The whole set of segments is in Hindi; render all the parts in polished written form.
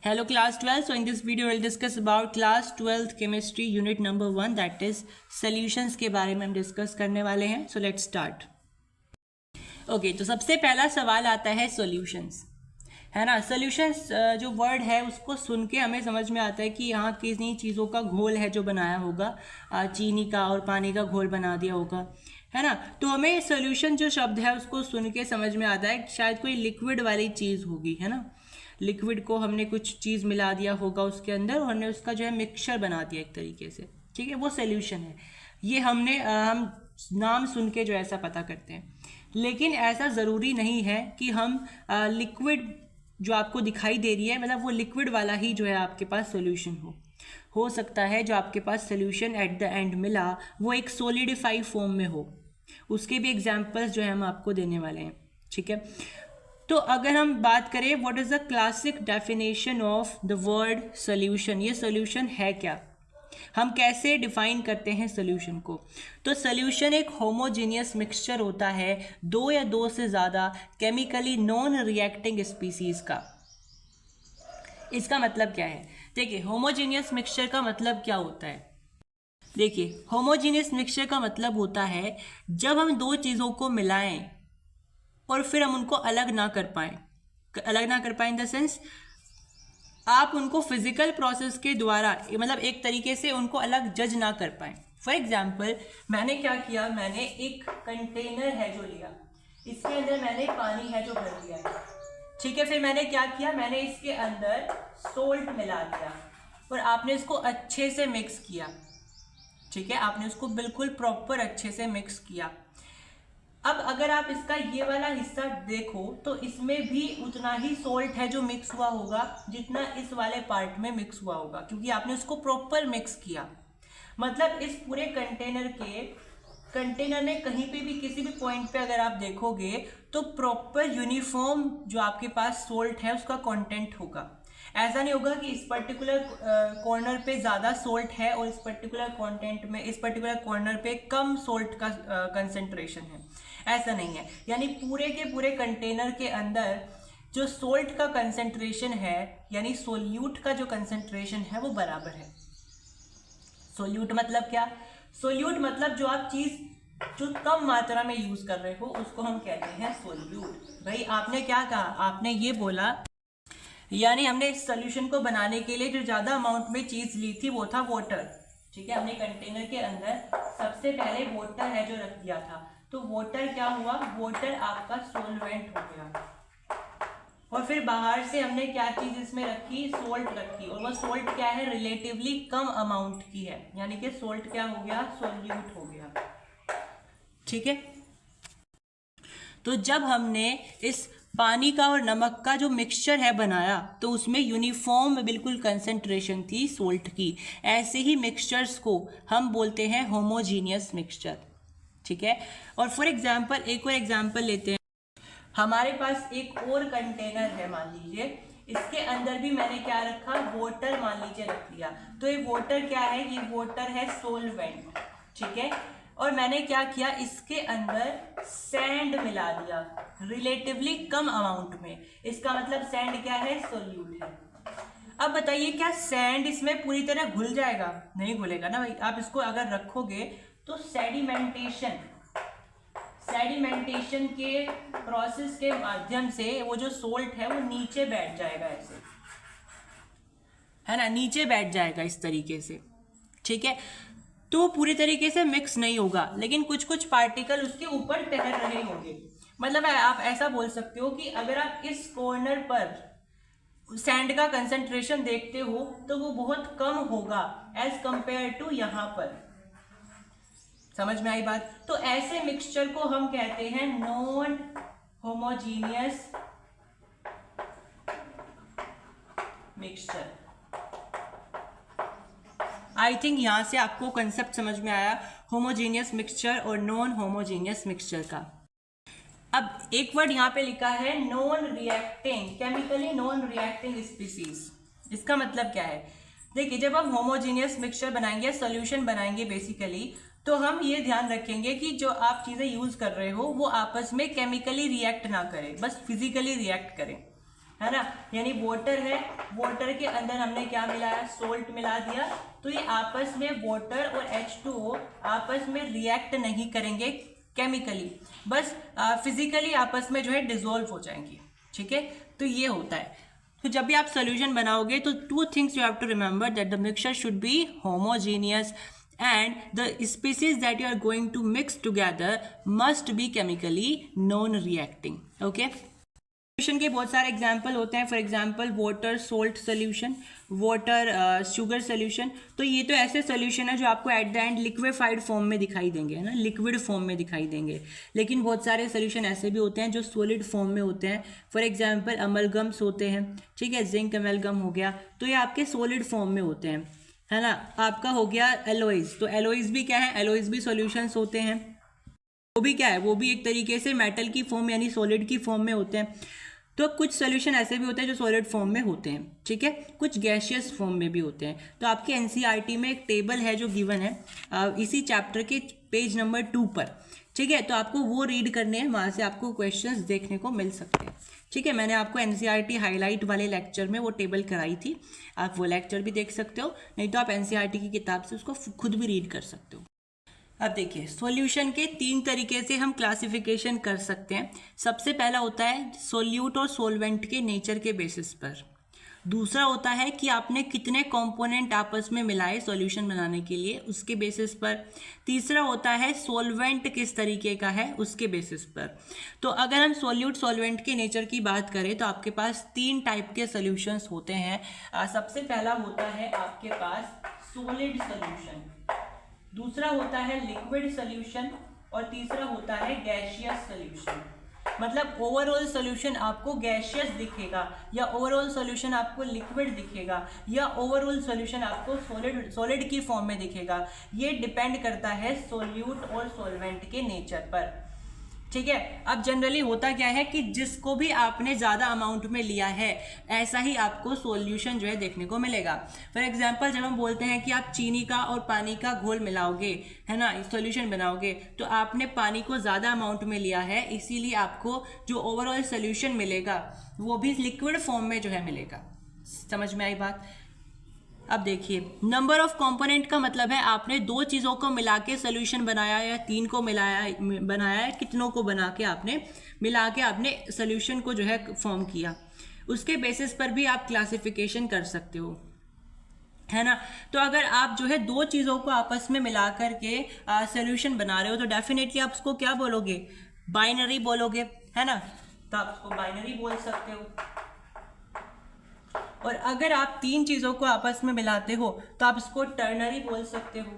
Hello class 12. So in this video we'll discuss about class 12th chemistry unit number 1 that is solutions के बारे में हम डिस्कस करने वाले हैं. So let's start. ओके तो सबसे पहला सवाल आता है सॉल्यूशंस, है ना. सॉल्यूशंस जो वर्ड है उसको सुन के हमें समझ में आता है कि यहाँ कितनी चीज़ों का घोल है जो बनाया होगा, चीनी का और पानी का घोल बना दिया होगा, है ना. तो हमें सॉल्यूशन जो शब्द है उसको सुन के समझ में आता है शायद कोई लिक्विड वाली चीज़ होगी, है ना. लिक्विड को हमने कुछ चीज़ मिला दिया होगा उसके अंदर और हमने उसका जो है मिक्सचर बना दिया एक तरीके से, ठीक है. वो सॉल्यूशन है. ये हम नाम सुन के जो ऐसा पता करते हैं, लेकिन ऐसा ज़रूरी नहीं है कि हम लिक्विड जो आपको दिखाई दे रही है मतलब वो लिक्विड वाला ही जो है आपके पास सॉल्यूशन हो सकता है जो आपके पास सॉल्यूशन एट द एंड मिला वो एक सॉलिडिफाई फॉर्म में हो. उसके भी एग्जांपल्स जो है हम आपको देने वाले हैं, ठीक है. तो अगर हम बात करें what is the classic definition of the word solution, ये सॉल्यूशन है क्या, हम कैसे डिफाइन करते हैं सॉल्यूशन को. तो सॉल्यूशन एक होमोजीनियस मिक्सचर होता है दो या दो से ज़्यादा केमिकली नॉन रिएक्टिंग स्पीसीज़ का. इसका मतलब क्या है, देखिए होमोजीनियस मिक्सचर का मतलब क्या होता है. देखिए होमोजीनियस मिक्सचर का मतलब होता है जब हम दो चीज़ों को मिलाएं और फिर हम उनको अलग ना कर पाएं इन द सेंस आप उनको फिजिकल प्रोसेस के द्वारा मतलब एक तरीके से उनको अलग जज ना कर पाएं. फॉर एग्जाम्पल मैंने क्या किया, मैंने एक कंटेनर है जो लिया, इसके अंदर मैंने पानी है जो भर दिया, ठीक है. फिर मैंने क्या किया, मैंने इसके अंदर सोल्ट मिला दिया और आपने इसको अच्छे से मिक्स किया, ठीक है. आपने उसको बिल्कुल प्रॉपर अच्छे से मिक्स किया. अब अगर आप इसका ये वाला हिस्सा देखो तो इसमें भी उतना ही सोल्ट है जो मिक्स हुआ होगा जितना इस वाले पार्ट में मिक्स हुआ होगा, क्योंकि आपने उसको प्रॉपर मिक्स किया. मतलब इस पूरे कंटेनर में कहीं पे भी किसी भी पॉइंट पे अगर आप देखोगे तो प्रॉपर यूनिफॉर्म जो आपके पास सोल्ट है उसका कंटेंट होगा. ऐसा नहीं होगा कि इस पर्टिकुलर कॉर्नर पे ज़्यादा सोल्ट है और इस पर्टिकुलर कॉर्नर पे कम सोल्ट का कंसेंट्रेशन है, ऐसा नहीं है. यानी पूरे के पूरे कंटेनर के अंदर जो सोल्ट का कंसेंट्रेशन है यानी सोल्यूट का जो कंसेंट्रेशन है वो बराबर है. सोल्यूट मतलब क्या, सोल्यूट मतलब जो आप चीज़ जो कम मात्रा में यूज़ कर रहे हो उसको हम कहते हैं सोल्यूट. भाई आपने क्या कहा, आपने ये बोला यानी हमने इस सोल्यूशन को बनाने के लिए जो ज़्यादा अमाउंट में चीज़ ली थी वो था वाटर, ठीक है. हमने कंटेनर के अंदर सबसे पहले वाटर है जो रख दिया था, तो वाटर क्या हुआ, वाटर आपका सोलवेंट हो गया. और फिर बाहर से हमने क्या चीज़ इसमें रखी, सोल्ट रखी, और वो सोल्ट क्या है, रिलेटिवली कम अमाउंट की है, यानी कि सोल्ट क्या हो गया, सोल्यूट हो गया, ठीक है. तो जब हमने इस पानी का और नमक का जो मिक्सचर है बनाया तो उसमें यूनिफॉर्म बिल्कुल कंसेंट्रेशन थी सोल्ट की. ऐसे ही मिक्सचर्स को हम बोलते हैं होमोजीनियस मिक्सचर, ठीक है. और फॉर एग्जांपल एक और एग्जांपल लेते हैं. हमारे पास एक और कंटेनर है, मान लीजिए इसके अंदर भी मैंने क्या रखा, वाटर मान लीजिए रख दिया. तो ये वाटर क्या है, ये वाटर है सोलवेंट, ठीक है. और मैंने क्या किया, इसके अंदर सैंड मिला दिया रिलेटिवली कम अमाउंट में. इसका मतलब सैंड क्या है, सोल्यूट है. अब बताइए क्या सैंड इसमें पूरी तरह घुल जाएगा, नहीं घुलेगा ना भाई. आप इसको अगर रखोगे तो सेडिमेंटेशन के प्रोसेस के माध्यम से वो जो सोल्ट है वो नीचे बैठ जाएगा, ऐसे है ना, नीचे बैठ जाएगा इस तरीके से, ठीक है. तो पूरी तरीके से मिक्स नहीं होगा लेकिन कुछ कुछ पार्टिकल उसके ऊपर तैर रहे होंगे. मतलब आप ऐसा बोल सकते हो कि अगर आप इस कॉर्नर पर सैंड का कंसंट्रेशन देखते हो तो वो बहुत कम होगा एज कंपेयर टू यहाँ पर. समझ में आई बात. तो ऐसे मिक्सचर को हम कहते हैं non homogeneous mixture. I think यहाँ से आपको कंसेप्ट समझ में आया होमोजीनियस मिक्सचर और नॉन होमोजीनियस मिक्सचर का. अब एक वर्ड यहाँ पे लिखा है non reacting, chemically non reacting species. इसका मतलब क्या है, देखिए जब हम होमोजीनियस मिक्सचर बनाएंगे, सॉल्यूशन बनाएंगे बेसिकली, तो हम ये ध्यान रखेंगे कि जो आप चीज़ें यूज़ कर रहे हो वो आपस में केमिकली रिएक्ट ना करें, बस फिजिकली रिएक्ट करें, है ना, यानी वाटर है, वाटर के अंदर हमने क्या मिलाया, सोल्ट मिला दिया, तो ये आपस में वाटर और H2O आपस में रिएक्ट नहीं करेंगे केमिकली, बस फिजिकली आपस में जो है डिसॉल्व हो जाएंगे, ठीक है। तो ये होता है। तो जब भी आप सोल्यूशन बनाओगे तो 2 things you have to remember, that the mixture should be homogeneous and the species that you are going to mix together must be chemically non-reacting, okay। Solution के बहुत सारे एग्जाम्पल होते हैं, for example water salt solution, water sugar solution. तो ये तो ऐसे सोल्यूशन है जो आपको at the end liquefied form में दिखाई देंगे, है ना, लिक्विड फॉर्म में दिखाई देंगे। लेकिन बहुत सारे सोल्यूशन ऐसे भी होते हैं जो सॉलिड फॉर्म में होते हैं, फॉर एग्जाम्पल अमलगम्स होते हैं, ठीक है, जिंक अमलगम हो गया, तो ये आपके सॉलिड फॉर्म में होते हैं, है ना। आपका हो गया एलोइज, तो एलोइज भी क्या है, एलोइज भी सोल्यूशंस होते हैं, वो भी क्या है, वो भी एक तरीके से मेटल की फॉर्म यानी सॉलिड की फॉर्म में होते हैं। तो कुछ सोल्यूशन ऐसे भी होते हैं जो सॉलिड फॉर्म में होते हैं, ठीक है, कुछ गैशियस फॉर्म में भी होते हैं। तो आपके एनसीईआरटी में एक टेबल है जो गिवन है इसी चैप्टर के पेज नंबर 2 पर, ठीक है, तो आपको वो रीड करने हैं, वहाँ से आपको क्वेश्चंस देखने को मिल सकते हैं, ठीक है। मैंने आपको एनसीईआरटी हाईलाइट वाले लेक्चर में वो टेबल कराई थी, आप वो लेक्चर भी देख सकते हो, नहीं तो आप एनसीईआरटी की किताब से उसको खुद भी रीड कर सकते हो। अब देखिए, सॉल्यूशन के 3 तरीके से हम क्लासिफिकेशन कर सकते हैं। सबसे पहला होता है सोल्यूट और सोलवेंट के नेचर के बेसिस पर। दूसरा होता है कि आपने कितने कंपोनेंट आपस में मिलाए सॉल्यूशन बनाने के लिए, उसके बेसिस पर। तीसरा होता है सोलवेंट किस तरीके का है, उसके बेसिस पर। तो अगर हम सोल्यूट सोलवेंट के नेचर की बात करें तो आपके पास 3 टाइप के सॉल्यूशंस होते हैं। सबसे पहला होता है आपके पास सॉलिड सॉल्यूशन, दूसरा होता है लिक्विड सॉल्यूशन और तीसरा होता है गैशियस सॉल्यूशन। मतलब ओवरऑल सॉल्यूशन आपको गैशियस दिखेगा या ओवरऑल सॉल्यूशन आपको लिक्विड दिखेगा या ओवरऑल सॉल्यूशन आपको सॉलिड की फॉर्म में दिखेगा। ये डिपेंड करता है सोल्यूट और सॉल्वेंट के नेचर पर, ठीक है। अब जनरली होता क्या है कि जिसको भी आपने ज़्यादा अमाउंट में लिया है ऐसा ही आपको सॉल्यूशन जो है देखने को मिलेगा। फॉर एग्जांपल जब हम बोलते हैं कि आप चीनी का और पानी का घोल मिलाओगे, है ना, सॉल्यूशन बनाओगे, तो आपने पानी को ज़्यादा अमाउंट में लिया है, इसीलिए आपको जो ओवरऑल सॉल्यूशन मिलेगा वो भी लिक्विड फॉर्म में जो है मिलेगा। समझ में आई बात। अब देखिए, नंबर ऑफ कंपोनेंट का मतलब है आपने 2 चीज़ों को मिला के सोल्यूशन बनाया या 3 को बनाया है, कितनों को बना के आपने मिला के आपने सोल्यूशन को जो है फॉर्म किया, उसके बेसिस पर भी आप क्लासिफिकेशन कर सकते हो, है ना। तो अगर आप जो है 2 चीज़ों को आपस में मिला करके सोल्यूशन बना रहे हो तो डेफिनेटली आप उसको क्या बोलोगे, बाइनरी बोलोगे, है ना। तो आप उसको बाइनरी बोल सकते हो। और अगर आप 3 चीज़ों को आपस में मिलाते हो तो आप इसको टर्नरी बोल सकते हो।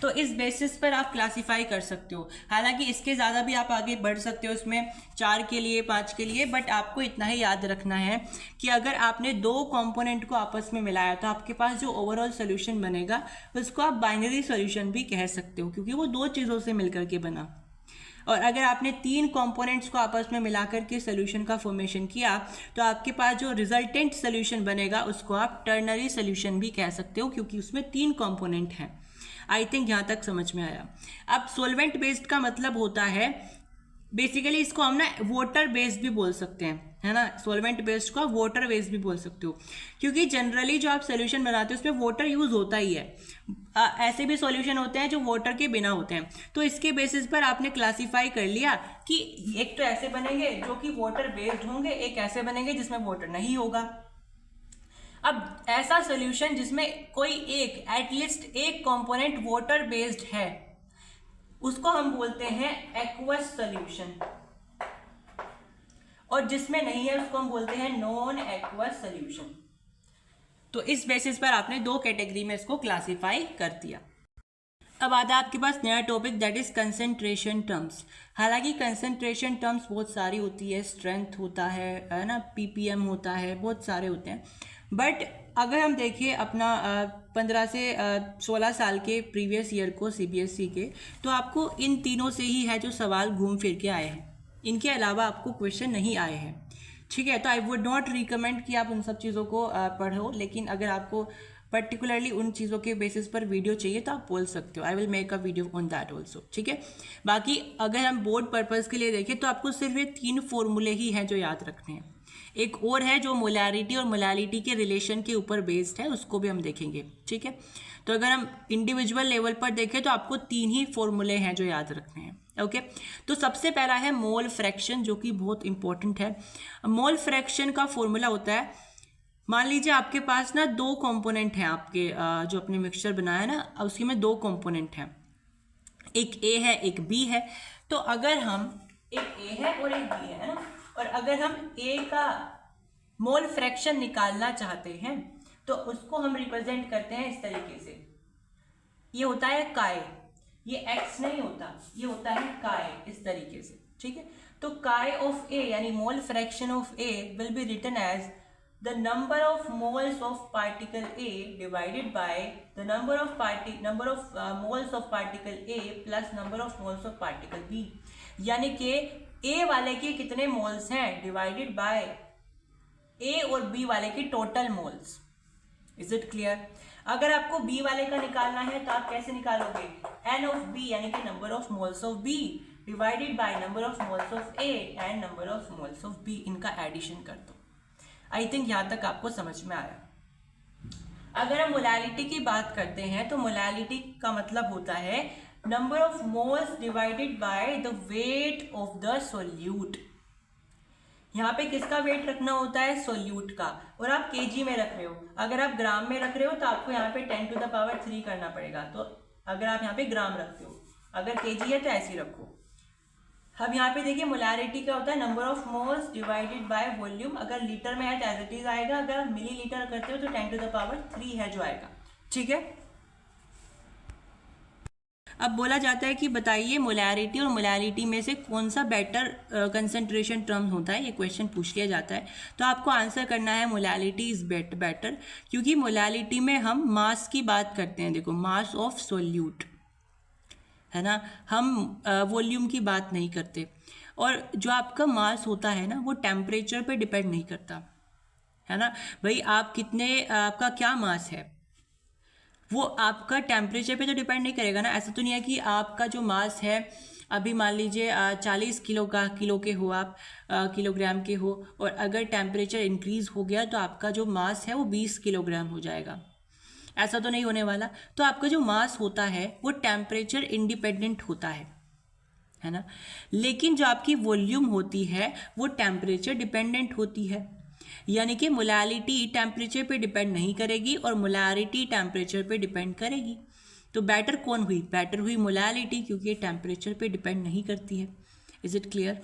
तो इस बेसिस पर आप क्लासिफाई कर सकते हो। हालांकि इसके ज़्यादा भी आप आगे बढ़ सकते हो इसमें, 4 के लिए, 5 के लिए, बट आपको इतना ही याद रखना है कि अगर आपने 2 कंपोनेंट को आपस में मिलाया तो आपके पास जो ओवरऑल सोल्यूशन बनेगा उसको आप बाइनरी सोल्यूशन भी कह सकते हो, क्योंकि वो 2 चीज़ों से मिलकर के बना। और अगर आपने 3 कंपोनेंट्स को आपस में मिलाकर के सोल्यूशन का फॉर्मेशन किया तो आपके पास जो रिजल्टेंट सोल्यूशन बनेगा उसको आप टर्नरी सोल्यूशन भी कह सकते हो, क्योंकि उसमें 3 कंपोनेंट हैं। आई थिंक यहाँ तक समझ में आया। अब सोलवेंट बेस्ड का मतलब होता है, बेसिकली इसको हम ना वाटर बेस्ड भी बोल सकते हैं, है ना। सोलवेंट बेस्ड को आप वाटर बेस्ड भी बोल सकते हो, क्योंकि जनरली जो आप सोल्यूशन बनाते हो उसमें वाटर यूज होता ही है। ऐसे भी सॉल्यूशन होते हैं जो वाटर के बिना होते हैं। तो इसके बेसिस पर आपने क्लासिफाई कर लिया कि एक तो ऐसे बनेंगे जो कि वाटर बेस्ड होंगे, एक ऐसे बनेंगे जिसमें वाटर नहीं होगा। अब ऐसा सॉल्यूशन जिसमें कोई एक एटलीस्ट एक कंपोनेंट वाटर बेस्ड है उसको हम बोलते हैं एक्वस सॉल्यूशन, और जिसमें नहीं है उसको हम बोलते हैं नॉन एक्वस सॉल्यूशन। तो इस बेसिस पर आपने 2 कैटेगरी में इसको क्लासिफाई कर दिया। अब आता है आपके पास नया topic, that is concentration terms. हालांकि कंसंट्रेशन टर्म्स बहुत सारी होती है, स्ट्रेंथ होता है ना, पीपीएम होता है, बहुत सारे होते हैं। बट अगर हम देखें अपना 15 से 16 साल के प्रीवियस ईयर को सीबीएसई के, तो आपको इन तीनों से ही है जो सवाल घूम फिर के आए हैं, इनके अलावा आपको क्वेश्चन नहीं आए हैं, ठीक है। तो आई वुड नॉट रिकमेंड कि आप उन सब चीज़ों को पढ़ो, लेकिन अगर आपको पर्टिकुलरली उन चीज़ों के बेसिस पर वीडियो चाहिए तो आप बोल सकते हो, I will make a video on that also, ठीक है। बाकी अगर हम बोर्ड पर्पज़ के लिए देखें तो आपको सिर्फ ये 3 फॉर्मूले ही हैं जो याद रखने हैं। एक और है जो मोलैरिटी और मोलैलिटी के रिलेशन के ऊपर बेस्ड है, उसको भी हम देखेंगे, ठीक है। तो अगर हम इंडिविजुअल लेवल पर देखें तो आपको 3 ही फॉर्मूले हैं जो याद रखने हैं, ओके। तो सबसे पहला है मोल फ्रैक्शन, जो कि बहुत इंपॉर्टेंट है। मोल फ्रैक्शन का फॉर्मूला होता है, मान लीजिए आपके पास ना 2 कंपोनेंट हैं, आपके जो अपने मिक्सचर बनाया ना उसकी में 2 कंपोनेंट हैं, एक ए है एक बी है। तो अगर हम एक ए है और एक बी है ना, और अगर हम ए का मोल फ्रैक्शन निकालना चाहते हैं तो उसको हम रिप्रेजेंट करते हैं इस तरीके से। ये होता है काय, ये एक्स नहीं होता, ये होता है काय, इस तरीके से, ठीक है। तो काय ऑफ ए यानी mole fraction of A will be written as the number of moles of particle A divided by the number of moles of particle A plus number of moles of particle B, यानी कि A वाले के कितने मोल्स हैं डिवाइडेड बाय A और B वाले के total moles. Is it clear? अगर आपको B वाले का निकालना है तो आप कैसे निकालोगे, N ऑफ B यानी कि number of moles of B divided by number of moles of A and number of moles of B, इनका एडिशन कर दो। आई थिंक यहाँ तक आपको समझ में आया। अगर हम मोलैलिटी की बात करते हैं तो मोलैलिटी का मतलब होता है number of moles divided by the weight of the solute. यहाँ पे किसका वेट रखना होता है, सोल्यूट का, और आप केजी में रख रहे हो। अगर आप ग्राम में रख रहे हो तो आपको यहाँ पे 10 टू द पावर 3 करना पड़ेगा। तो अगर आप यहाँ पे ग्राम रखते हो, अगर केजी है तो ऐसे ही रखो। अब यहाँ पे देखिए मोलैरिटी क्या होता है, number of moles divided by volume. अगर लीटर में है तो एज इट इज आएगा, अगर आप मिली लीटर करते हो तो 10 टू द पावर 3 है जो आएगा, ठीक है। अब बोला जाता है कि बताइए मोलैरिटी और मोलैलिटी में से कौन सा बेटर कंसंट्रेशन टर्म होता है, ये क्वेश्चन पूछ लिया जाता है। तो आपको आंसर करना है मोलैलिटी इज बेटर, क्योंकि मोलैलिटी में हम मास की बात करते हैं। देखो मास ऑफ सोल्यूट है ना, हम वॉल्यूम की बात नहीं करते। और जो आपका मास होता है ना वो टेम्परेचर पे डिपेंड नहीं करता, है ना भाई। आप कितने, आपका क्या मास है वो आपका टेम्परेचर पे तो डिपेंड नहीं करेगा ना। ऐसा तो नहीं है कि आपका जो मास है अभी मान लीजिए 40 किलो के हो आप, किलोग्राम के हो, और अगर टेम्परेचर इंक्रीज हो गया तो आपका जो मास है वो 20 किलोग्राम हो जाएगा। ऐसा तो नहीं होने वाला। तो आपका जो मास होता है वो टेम्परेचर इंडिपेंडेंट होता है ना। लेकिन जो आपकी वॉल्यूम होती है वो टेम्परेचर डिपेंडेंट होती है, यानी कि मोलैलिटी टेम्परेचर पे डिपेंड नहीं करेगी और मोलैरिटी टेम्परेचर पे डिपेंड करेगी। तो बेटर कौन हुई, बेटर हुई मोलैलिटी, क्योंकि ये टेम्परेचर पे डिपेंड नहीं करती है। Is it clear?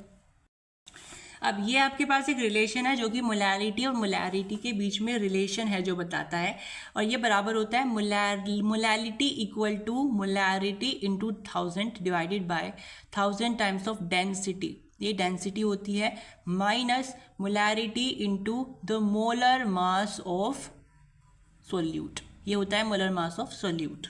अब ये आपके पास एक रिलेशन है जो कि मोलैलिटी और मोलैरिटी के बीच में रिलेशन है जो बताता है, और ये बराबर होता है molality equal to molarity into 1000 divided by 1000 times of density. ये डेंसिटी होती है minus molarity into the molar mass of solute. ये होता है मोलर मास ऑफ सोल्यूट।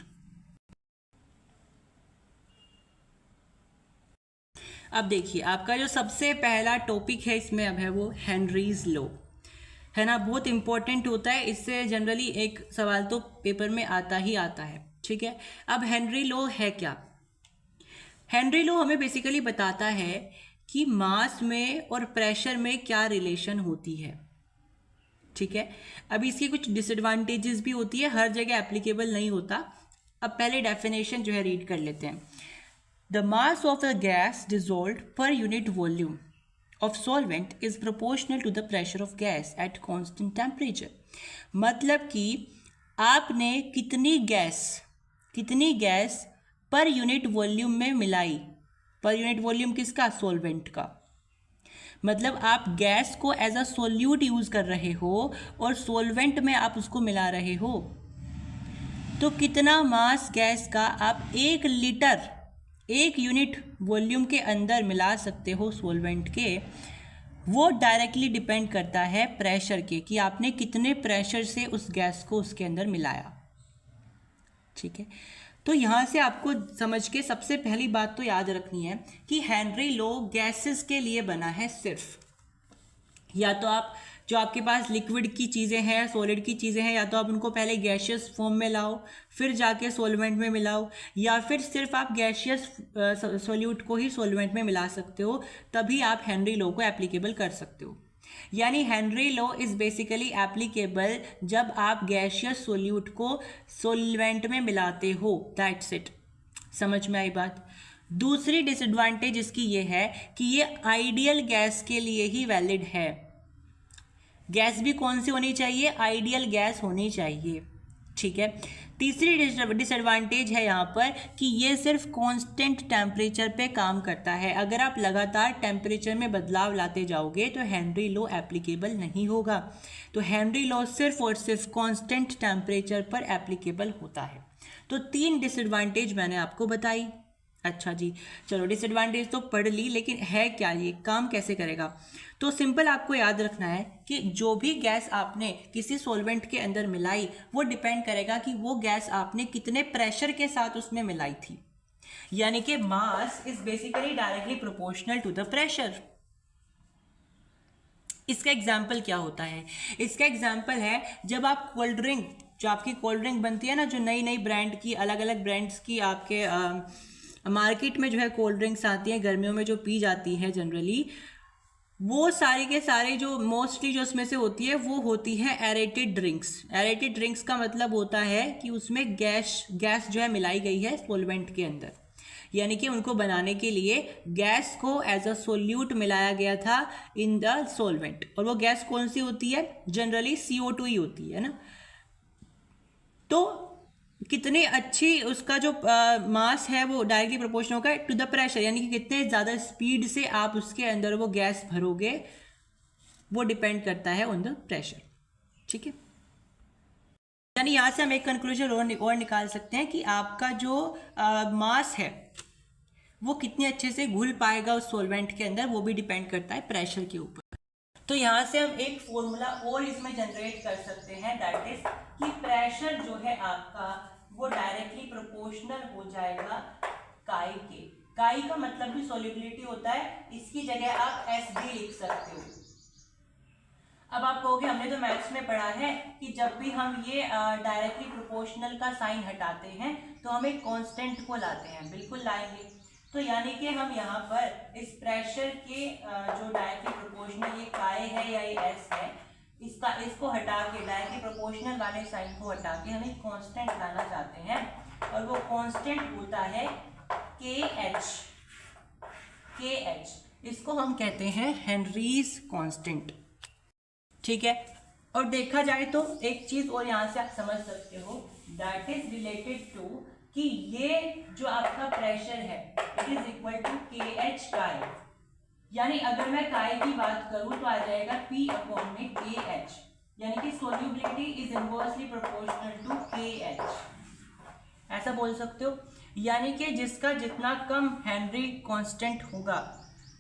अब देखिए आपका जो सबसे पहला टॉपिक है इसमें अब है वो हेनरीज लॉ, है ना। बहुत इंपॉर्टेंट होता है, इससे जनरली एक सवाल तो पेपर में आता ही आता है, ठीक है। अब हेनरी लॉ है क्या? हेनरी लॉ हमें बेसिकली बताता है कि मास में और प्रेशर में क्या रिलेशन होती है, ठीक है। अब इसकी कुछ डिसएडवांटेजेस भी होती है, हर जगह एप्लीकेबल नहीं होता। अब पहले डेफिनेशन जो है रीड कर लेते हैं। The mass of a gas dissolved per unit volume of solvent is proportional to the pressure of gas at constant temperature। मतलब कि आपने कितनी गैस पर यूनिट वॉल्यूम में मिलाई। पर यूनिट वॉल्यूम किसका? सॉल्वेंट का। मतलब आप गैस को एज अ सोल्यूट यूज कर रहे हो और सॉल्वेंट में आप उसको मिला रहे हो, तो कितना मास गैस का आप 1 लीटर 1 यूनिट वॉल्यूम के अंदर मिला सकते हो सॉल्वेंट के, वो डायरेक्टली डिपेंड करता है प्रेशर के, कि आपने कितने प्रेशर से उस गैस को उसके अंदर मिलाया, ठीक है। तो यहाँ से आपको समझ के सबसे पहली बात तो याद रखनी है कि हेनरी लॉ गैसेस के लिए बना है सिर्फ। या तो आप जो आपके पास लिक्विड की चीज़ें हैं, सॉलिड की चीज़ें हैं, या तो आप उनको पहले गैशियस फॉर्म में लाओ, फिर जाके सॉल्वेंट में मिलाओ, या फिर सिर्फ आप गैशियस सॉल्यूट को ही सॉल्वेंट में मिला सकते हो, तभी आप हेनरी लॉ को एप्लीकेबल कर सकते हो। यानी Henry law is basically applicable जब आप गैशियस सॉल्यूट को सॉल्वेंट में मिलाते हो, दैट्स इट। समझ में आई बात। दूसरी डिसएडवांटेज इसकी ये है कि ये आइडियल गैस के लिए ही वैलिड है। गैस भी कौन सी होनी चाहिए? आइडियल गैस होनी चाहिए, ठीक है। तीसरी डिसएडवांटेज है यहाँ पर कि ये सिर्फ कांस्टेंट टेम्परेचर पे काम करता है। अगर आप लगातार टेम्परेचर में बदलाव लाते जाओगे तो हेनरी लॉ एप्लीकेबल नहीं होगा। तो हेनरी लॉ सिर्फ और सिर्फ कांस्टेंट टेम्परेचर पर एप्लीकेबल होता है। तो 3 डिसएडवांटेज मैंने आपको बताई। अच्छा जी, चलो डिसएडवांटेज तो पढ़ ली, लेकिन है क्या, ये काम कैसे करेगा? तो सिंपल आपको याद रखना है कि जो भी गैस आपने किसी सॉल्वेंट के अंदर मिलाई वो डिपेंड करेगा कि वो गैस आपने कितने प्रेशर के साथ उसमें मिलाई थी। यानी कि mass is basically directly proportional to the pressure. इसका एग्जाम्पल क्या होता है? इसका एग्जाम्पल है जब आप कोल्ड ड्रिंक, जो आपकी कोल्ड ड्रिंक बनती है ना, जो नई नई ब्रांड की, अलग अलग ब्रांड्स की आपके मार्केट में जो है कोल्ड ड्रिंक्स आती हैं, गर्मियों में जो पी जाती हैं जनरली, वो सारे के सारे जो मोस्टली जो उसमें से होती है वो होती है एरेटेड ड्रिंक्स। एरेटेड ड्रिंक्स का मतलब होता है कि उसमें गैस जो है मिलाई गई है सॉल्वेंट के अंदर, यानी कि उनको बनाने के लिए गैस को एज अ सोल्यूट मिलाया गया था इन द सॉल्वेंट। और वो गैस कौन सी होती है? जनरली CO2 ही होती है ना। तो कितनी अच्छी उसका जो मास है वो डायरेक्टली प्रोपोर्शनल होगा टू द प्रेशर, यानी कि कितने ज़्यादा स्पीड से आप उसके अंदर वो गैस भरोगे, वो डिपेंड करता है ऑन द प्रेशर, ठीक है। यानी यहाँ से हम एक कंक्लूजन और निकाल सकते हैं कि आपका जो मास है वो कितने अच्छे से घुल पाएगा उस सॉल्वेंट के अंदर, वो भी डिपेंड करता है प्रेशर के ऊपर। तो यहाँ से हम एक फॉर्मूला और इसमें जनरेट कर सकते हैं, दैट इज कि प्रेशर जो है आपका वो डायरेक्टली प्रोपोर्शनल हो जाएगा काई के। काई का मतलब भी सॉल्युबिलिटी होता है, इसकी जगह आप SD लिख सकते हो। अब आप कहोगे हमने तो मैथ्स में पढ़ा है कि जब भी हम ये डायरेक्टली प्रोपोर्शनल का साइन हटाते हैं तो हम एक कांस्टेंट को लाते हैं। बिल्कुल लाएंगे। तो यानी कि हम यहाँ पर इस प्रेशर के जो डायरेक्टली प्रोपोर्शनल ये काई है या ये S है, इसको हटा के डायरेक्टली प्रोपोर्शनल वाले साइन को हटा के हम एक कांस्टेंट लाना चाहते हैं, और वो कांस्टेंट होता है KH। इसको हम कहते हैं हेनरीज कांस्टेंट, ठीक है। और देखा जाए तो एक चीज और यहाँ से आप समझ सकते हो, दैट इज रिलेटेड टू कि ये जो आपका प्रेशर है it is equal to KH chi. यानी अगर मैं काई की बात करूं तो आ जाएगा P/KH, यानी कि solubility is inversely proportional to KH, ऐसा बोल सकते हो। यानी कि जिसका जितना कम हेनरी कांस्टेंट होगा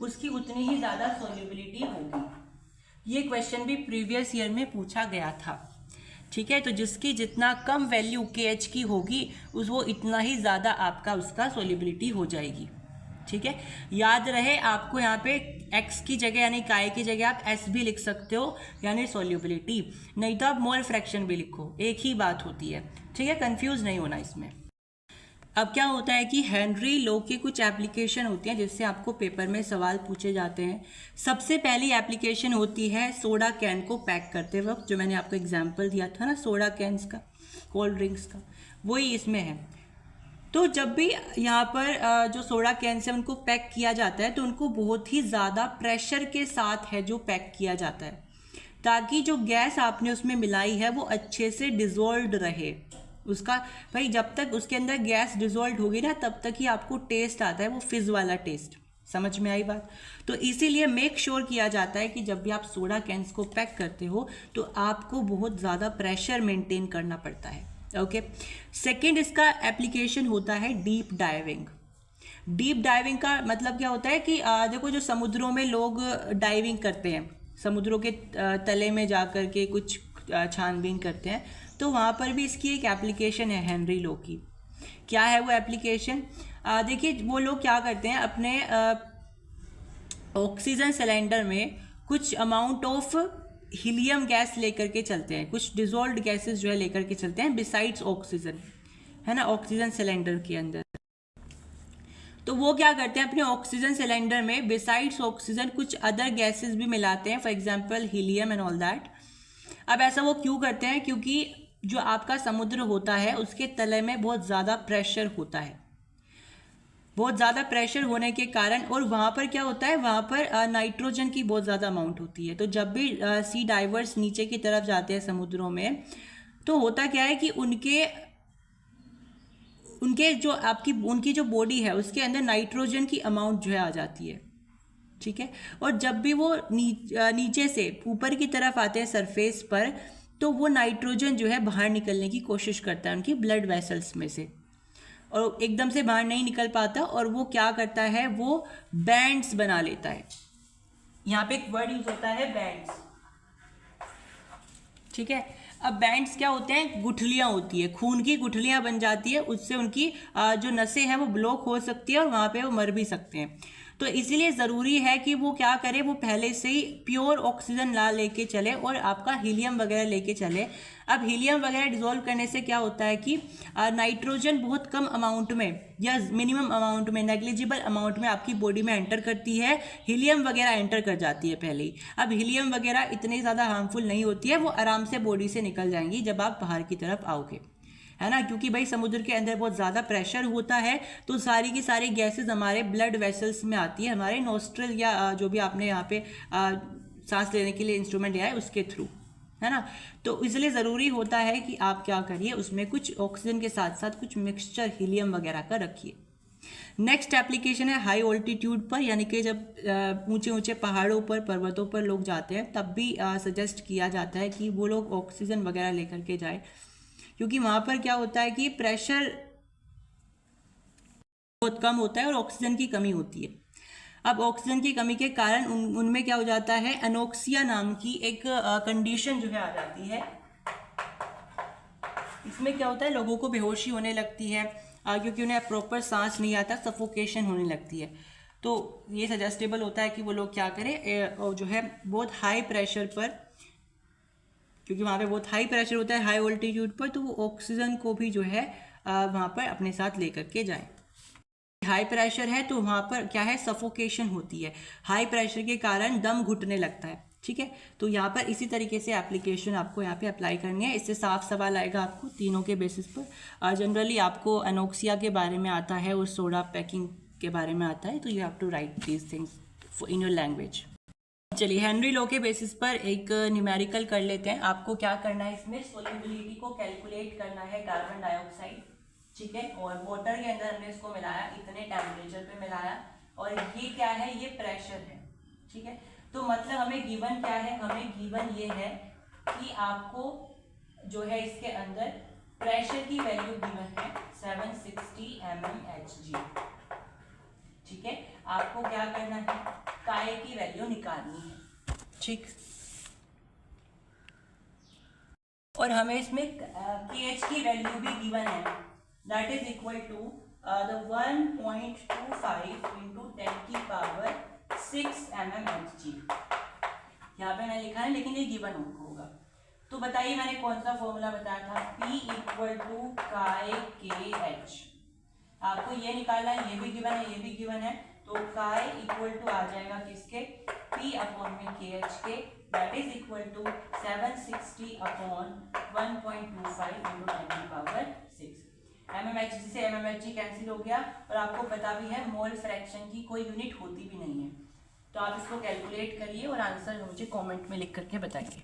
उसकी उतनी ही ज़्यादा सोल्यूबिलिटी होगी। ये क्वेश्चन भी प्रीवियस ईयर में पूछा गया था, ठीक है। तो जिसकी जितना कम वैल्यू KH की होगी वो इतना ही ज़्यादा आपका उसका सोल्यूबिलिटी हो जाएगी, ठीक है। याद रहे आपको यहाँ पे x की जगह यानी काई की जगह आप S भी लिख सकते हो, यानी सोल्यूबिलिटी, नहीं तो आप मोल फ्रैक्शन भी लिखो, एक ही बात होती है, ठीक है। कंफ्यूज नहीं होना इसमें। अब क्या होता है कि हेनरी लॉ की कुछ एप्लीकेशन होती हैं जिससे आपको पेपर में सवाल पूछे जाते हैं। सबसे पहली एप्लीकेशन होती है सोडा कैन को पैक करते वक्त, जो मैंने आपको एग्जांपल दिया था ना सोडा कैन्स का, कोल्ड ड्रिंक्स का, वही इसमें है। तो जब भी यहाँ पर जो सोडा कैन्स है उनको पैक किया जाता है तो उनको बहुत ही ज़्यादा प्रेशर के साथ है जो पैक किया जाता है, ताकि जो गैस आपने उसमें मिलाई है वो अच्छे से डिज़ोल्व रहे। उसका भाई जब तक उसके अंदर गैस डिज़ोल्व होगी ना तब तक ही आपको टेस्ट आता है, वो फिज़ वाला टेस्ट। समझ में आई बात? तो इसीलिए मेक श्योर किया जाता है कि जब भी आप सोडा कैन्स को पैक करते हो तो आपको बहुत ज़्यादा प्रेशर मेंटेन करना पड़ता है, ओके। सेकेंड इसका एप्लीकेशन होता है डीप डाइविंग। डीप डाइविंग का मतलब क्या होता है कि देखो जो समुद्रों में लोग डाइविंग करते हैं, समुद्रों के तले में जा कर के कुछ छानबीन करते हैं, तो वहाँ पर भी इसकी एक एप्लीकेशन है हेनरी लॉ की। क्या है वो एप्लीकेशन? देखिए वो लोग क्या करते हैं, अपने ऑक्सीजन सिलेंडर में कुछ अमाउंट ऑफ हीलियम गैस लेकर के चलते हैं, कुछ डिजोल्व्ड गैसेस जो है लेकर के चलते हैं बिसाइड्स ऑक्सीजन, है ना, ऑक्सीजन सिलेंडर के अंदर। तो वो क्या करते हैं, अपने ऑक्सीजन सिलेंडर में बिसाइड्स ऑक्सीजन कुछ अदर गैसेस भी मिलाते हैं, for example helium and all that. अब ऐसा वो क्यों करते हैं, क्योंकि जो आपका समुद्र होता है उसके तले में बहुत ज़्यादा प्रेशर होता है, बहुत ज़्यादा प्रेशर होने के कारण, और वहाँ पर क्या होता है, वहाँ पर नाइट्रोजन की बहुत ज़्यादा अमाउंट होती है। तो जब भी सी डाइवर्स नीचे की तरफ जाते हैं समुद्रों में, तो होता क्या है कि उनके जो उनकी जो बॉडी है उसके अंदर नाइट्रोजन की अमाउंट जो है आ जाती है, ठीक है। और जब भी वो नीचे से ऊपर की तरफ आते हैं सरफेस पर, तो वो नाइट्रोजन जो है बाहर निकलने की कोशिश करता है उनकी ब्लड वेसल्स में से, और एकदम से बाहर नहीं निकल पाता, और वो क्या करता है, वो बैंड्स बना लेता है। यहाँ पे एक वर्ड यूज होता है बैंड्स, ठीक है। अब बैंड्स क्या होते हैं, गुठलियाँ होती है, खून की गुठलियाँ बन जाती है, उससे उनकी जो नसें हैं वो ब्लॉक हो सकती है और वहाँ पे वो मर भी सकते हैं। तो इसीलिए ज़रूरी है कि वो क्या करे, वो पहले से ही प्योर ऑक्सीजन ला लेके चले और आपका हीलियम वगैरह लेके चले। अब हीलियम वगैरह डिजोल्व करने से क्या होता है कि नाइट्रोजन बहुत कम अमाउंट में या मिनिमम अमाउंट में, नेग्लिजिबल अमाउंट में आपकी बॉडी में एंटर करती है, हीलियम वगैरह एंटर कर जाती है पहले ही। अब हीलियम वगैरह इतनी ज़्यादा हार्मफुल नहीं होती है, वो आराम से बॉडी से निकल जाएंगी जब आप बाहर की तरफ आओगे, है ना, क्योंकि भाई समुद्र के अंदर बहुत ज़्यादा प्रेशर होता है, तो सारी की सारी गैसेस हमारे ब्लड वेसल्स में आती है, हमारे नोस्ट्रल या जो भी आपने यहाँ पे सांस लेने के लिए इंस्ट्रूमेंट लिया है उसके थ्रू, है ना। तो इसलिए ज़रूरी होता है कि आप क्या करिए, उसमें कुछ ऑक्सीजन के साथ साथ कुछ मिक्सचर हीलियम वगैरह का रखिए। नेक्स्ट एप्लीकेशन है हाई ऑल्टीट्यूड पर, यानी कि जब ऊंचे ऊंचे पहाड़ों पर, पर्वतों पर लोग जाते हैं, तब भी सजेस्ट किया जाता है कि वो लोग ऑक्सीजन वगैरह लेकर के जाए, क्योंकि वहाँ पर क्या होता है कि प्रेशर बहुत कम होता है और ऑक्सीजन की कमी होती है। अब ऑक्सीजन की कमी के कारण उनमें क्या हो जाता है, एनोक्सिया नाम की एक कंडीशन जो है आ जाती है। इसमें क्या होता है, लोगों को बेहोशी होने लगती है, क्योंकि उन्हें प्रॉपर सांस नहीं आता, सफोकेशन होने लगती है। तो ये सजेस्टेबल होता है कि वो लोग क्या करें, जो है बहुत हाई प्रेशर पर, क्योंकि वहाँ पे बहुत हाई प्रेशर होता है हाई ऑल्टीट्यूड पर, तो वो ऑक्सीजन को भी जो है वहाँ पर अपने साथ लेकर के जाएं। हाई प्रेशर है तो वहाँ पर क्या है, सफोकेशन होती है, हाई प्रेशर के कारण दम घुटने लगता है, ठीक है। तो यहाँ पर इसी तरीके से एप्लीकेशन आपको यहाँ पे अप्लाई करनी है। इससे साफ सवाल आएगा आपको तीनों के बेसिस पर। जनरली आपको एनोक्सिया के बारे में आता है और सोडा पैकिंग के बारे में आता है, तो you have to write these things in your language. चलिए हेनरी लॉ के बेसिस पर एक न्यूमेरिकल कर लेते हैं। आपको क्या करना है, इसमें सोल्युबिलिटी को कैलकुलेट करना है कार्बन डाइऑक्साइड, ठीक है, और वाटर के अंदर हमने इसको मिलाया, इतने टेम्परेचर पे मिलाया, और ये क्या है, ये प्रेशर है, ठीक है। तो मतलब हमें गिवन क्या है, हमें गिवन ये है कि आपको जो है इसके अंदर प्रेशर की वैल्यू गिवन है 760 mmHg, ठीक है। आपको क्या करना है, काय की वैल्यू निकालनी है, ठीक। और हमें इसमें KH की वैल्यू भी गिवन है, that is equal to the 1.25 into 10 की पावर 6 mmHg। यहाँ पे मैंने लिखा है, लेकिन ये गिवन होगा। तो बताइए मैंने कौन सा फॉर्मूला बताया था, P इक्वल टू काय KH। आपको ये निकालना है, ये भी गिवन है, ये भी गिवन है, तो काय इक्वल टू आ जाएगा किसके, P अपॉन में KH के, that is equal to 760 upon 1.25 into 10 की पावर 6। mmHg से mmHg कैंसिल हो गया, और आपको पता भी है मोल फ्रैक्शन की कोई यूनिट होती भी नहीं है। तो आप इसको कैलकुलेट करिए और आंसर मुझे कमेंट में लिख करके बताइए।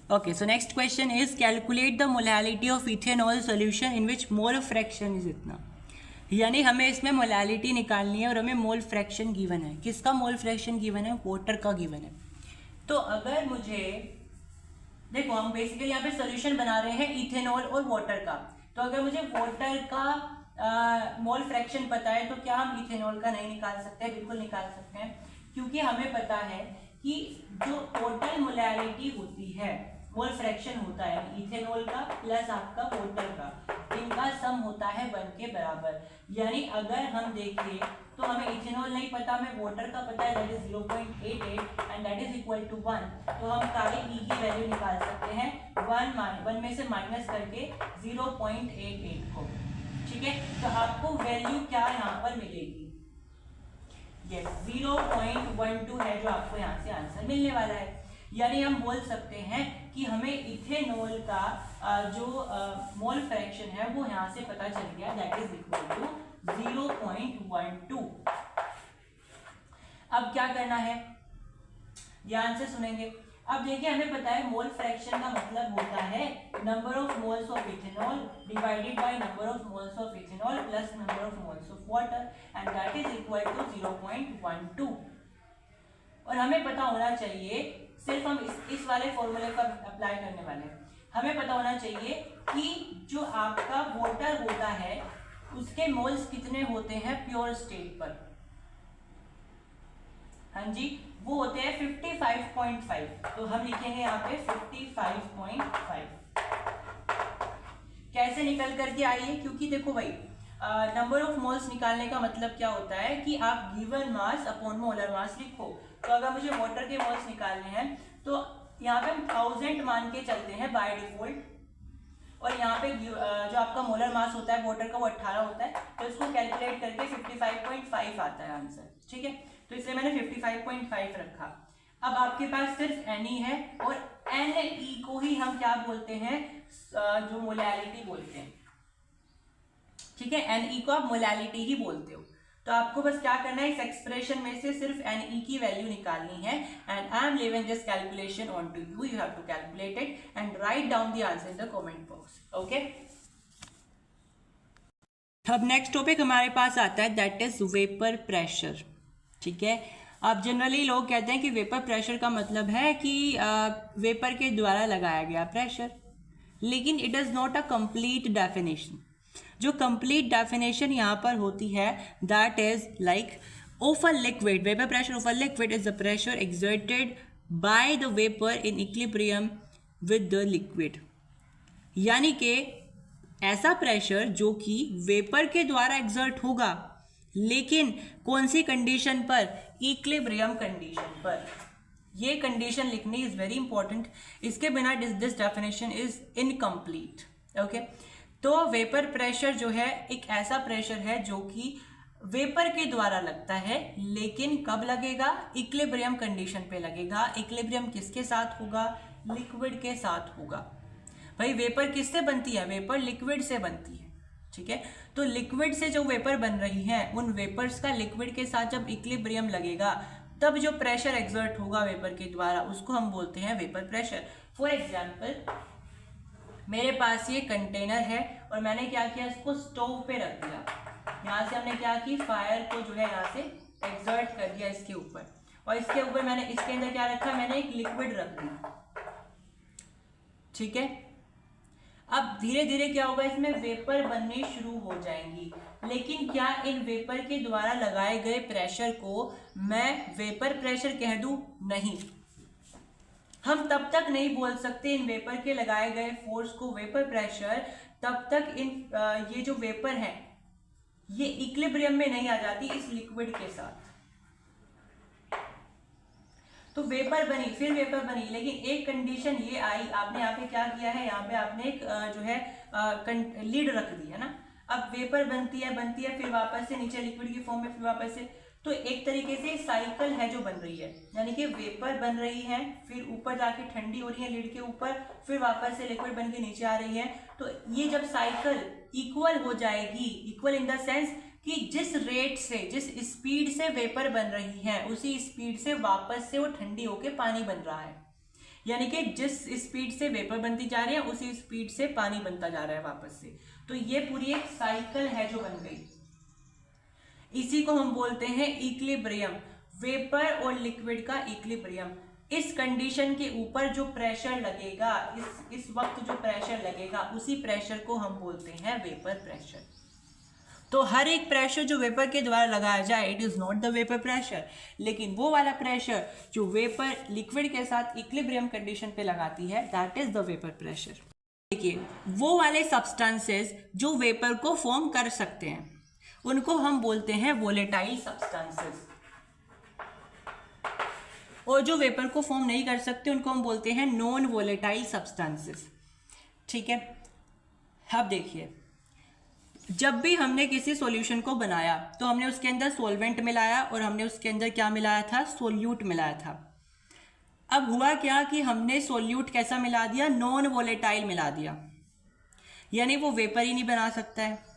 Okay, so next question is calculate the molality of ethanol solution in which mole fraction is इतना, यानी हमें इसमें मोलालिटी निकालनी है और हमें मोल फ्रैक्शन गिवन है। किसका मोल फ्रैक्शन गिवन है, वाटर का गिवन है। तो अगर मुझे देखो, हम बेसिकली यहाँ पे सॉल्यूशन बना रहे हैं इथेनॉल और वाटर का, तो अगर मुझे वाटर का मोल फ्रैक्शन पता है तो क्या हम इथेनॉल का नहीं निकाल सकते? बिल्कुल निकाल सकते हैं, क्योंकि हमें पता है कि जो टोटल मोलालिटी होती है मोल फ्रैक्शन होता है इथेनॉल का प्लस आपका वाटर का, इनका सम होता है 1 के बराबर। यानी अगर हम देखें तो हमें इथेनॉल नहीं पता, हमें वाटर का पता है, that is 0.88 and that is equal to 1। तो हम सारे ई की वैल्यू निकाल सकते हैं 1 में से माइनस करके 0.88 को। ठीक है, तो आपको वैल्यू क्या यहाँ पर मिलेगी? यस 0.12 है जो आपको यहाँ से आंसर मिलने वाला है। यानी हम बोल सकते हैं कि हमें इथेनॉल का जो मोल फ्रैक्शन है वो यहाँ से पता चल गया, दैट इज इक्वल टू 0.12। अब क्या करना है, ध्यान से सुनेंगे। अब देखिए हमें पता है मोल फ्रैक्शन का मतलब होता है number of moles of ethanol divided by number of moles of ethanol plus number of moles of water and that is equal to 0.12। और हमें पता होना चाहिए, सिर्फ हम इस वाले फॉर्मूले का अप्लाई करने वाले हैं, हमें पता होना चाहिए कि जो आपका वाटर होता है उसके मोल्स कितने होते हैं प्योर स्टेट पर। हाँ जी, वो होते हैं 55.5। तो हम लिखेंगे यहाँ पे 55.5। कैसे निकल करके आई है? क्योंकि देखो भाई नंबर ऑफ मोल्स निकालने का मतलब क्या होता है कि आप given mass upon molar mass लिखो। तो अगर मुझे वाटर के मोल्स निकालने हैं तो यहाँ पे हम 1000 मान के चलते हैं बाय डिफॉल्ट, और यहाँ पे जो आपका मोलर मास होता है वाटर का वो 18 होता है, तो इसको कैलकुलेट करके 55.5 आता है आंसर। ठीक है, तो इसलिए मैंने 55.5 रखा। अब आपके पास सिर्फ Ne है और Ne को ही हम क्या बोलते हैं, जो मोलैलिटी बोलते हैं। ठीक है, Ne को आप मोलैलिटी ही बोलते हो। तो आपको बस क्या करना है, इस एक्सप्रेशन में से सिर्फ Ne की वैल्यू निकालनी है and I am leaving this calculation on to you, you have to calculate it and write down the answer in the comment box. Okay, अब नेक्स्ट टॉपिक हमारे पास आता है दैट इज वेपर प्रेशर। ठीक है, अब जनरली लोग कहते हैं कि वेपर प्रेशर का मतलब है कि वेपर के द्वारा लगाया गया प्रेशर, लेकिन it is not a complete definition. जो कंप्लीट डेफिनेशन यहाँ पर होती है that is like of a liquid, vapour pressure of a liquid is the pressure exerted by the vapour in equilibrium with the liquid. यानी कि ऐसा प्रेशर जो कि वेपर के द्वारा एक्सर्ट होगा, लेकिन कौन सी कंडीशन पर? इक्विलिब्रियम कंडीशन पर। ये कंडीशन लिखनी इज वेरी इंपॉर्टेंट, इसके बिना this definition is incomplete. Okay, तो वेपर प्रेशर जो है एक ऐसा प्रेशर है जो कि वेपर के द्वारा लगता है, लेकिन कब लगेगा? इक्विलिब्रियम कंडीशन पे लगेगा। इक्विलिब्रियम किसके साथ होगा? लिक्विड के साथ होगा। भाई वेपर किससे बनती है? वेपर लिक्विड से बनती है। ठीक है, तो लिक्विड से जो वेपर बन रही है उन वेपर्स का लिक्विड के साथ जब इक्विलिब्रियम लगेगा तब जो प्रेशर एक्सर्ट होगा वेपर के द्वारा उसको हम बोलते हैं वेपर प्रेशर। फॉर एग्जाम्पल मेरे पास ये कंटेनर है और मैंने क्या किया, इसको स्टोव पे रख दिया। यहाँ से हमने क्या की, फायर को जो है यहाँ से एक्सर्ट कर दिया इसके ऊपर, और इसके ऊपर मैंने इसके अंदर क्या रखा, मैंने एक लिक्विड रख दिया। ठीक है, अब धीरे धीरे क्या होगा, इसमें वेपर बननी शुरू हो जाएंगी, लेकिन क्या इन वेपर के द्वारा लगाए गए प्रेशर को मैं वेपर प्रेशर कह दूं? नहीं, हम तब तक नहीं बोल सकते इन वेपर के लगाए गए फोर्स को वेपर प्रेशर, तब तक इन ये जो वेपर है ये इक्विलिब्रियम में नहीं आ जाती इस लिक्विड के साथ। तो वेपर बनी, फिर वेपर बनी, लेकिन एक कंडीशन ये आई, आपने यहाँ पे क्या किया है, यहाँ पे आपने एक जो है लीड रख दी है ना। अब वेपर बनती है फिर वापस से नीचे लिक्विड की फॉर्म में, फिर वापस से, तो एक तरीके से साइकिल है जो बन रही है, यानी कि वेपर बन रही है, फिर ऊपर जाके ठंडी हो रही है लीड के ऊपर, फिर वापस से लिक्विड बन के नीचे आ रही है। तो ये जब साइकिल इक्वल हो जाएगी, इक्वल इन द सेंस कि जिस रेट से, जिस स्पीड से वेपर बन रही है उसी स्पीड से वापस से वो ठंडी होके पानी बन रहा है, यानी कि जिस स्पीड से वेपर बनती जा रही है उसी स्पीड से पानी बनता जा रहा है वापस से। तो ये पूरी एक साइकिल है जो बन गई, इसी को हम बोलते हैं इक्विलिब्रियम, वेपर और लिक्विड का इक्विलिब्रियम। इस कंडीशन के ऊपर जो प्रेशर लगेगा, इस वक्त जो प्रेशर लगेगा उसी प्रेशर को हम बोलते हैं वेपर प्रेशर। तो हर एक प्रेशर जो वेपर के द्वारा लगाया जाए it is not the vapour pressure, लेकिन वो वाला प्रेशर जो वेपर लिक्विड के साथ इक्विलिब्रियम कंडीशन पे लगाती है that is the vapour pressure. देखिए वो वाले सब्सटेंसेस जो वेपर को फॉर्म कर सकते हैं उनको हम बोलते हैं वोलेटाइल सब्सटेंसेस, और जो वेपर को फॉर्म नहीं कर सकते उनको हम बोलते हैं नॉन वोलेटाइल सब्सटेंसेस। ठीक है, अब देखिए जब भी हमने किसी सॉल्यूशन को बनाया तो हमने उसके अंदर सॉल्वेंट मिलाया और हमने उसके अंदर क्या मिलाया था, सोल्यूट मिलाया था। अब हुआ क्या कि हमने सोल्यूट कैसा मिला दिया, नॉन वोलेटाइल मिला दिया, यानी वो वेपर ही नहीं बना सकता है।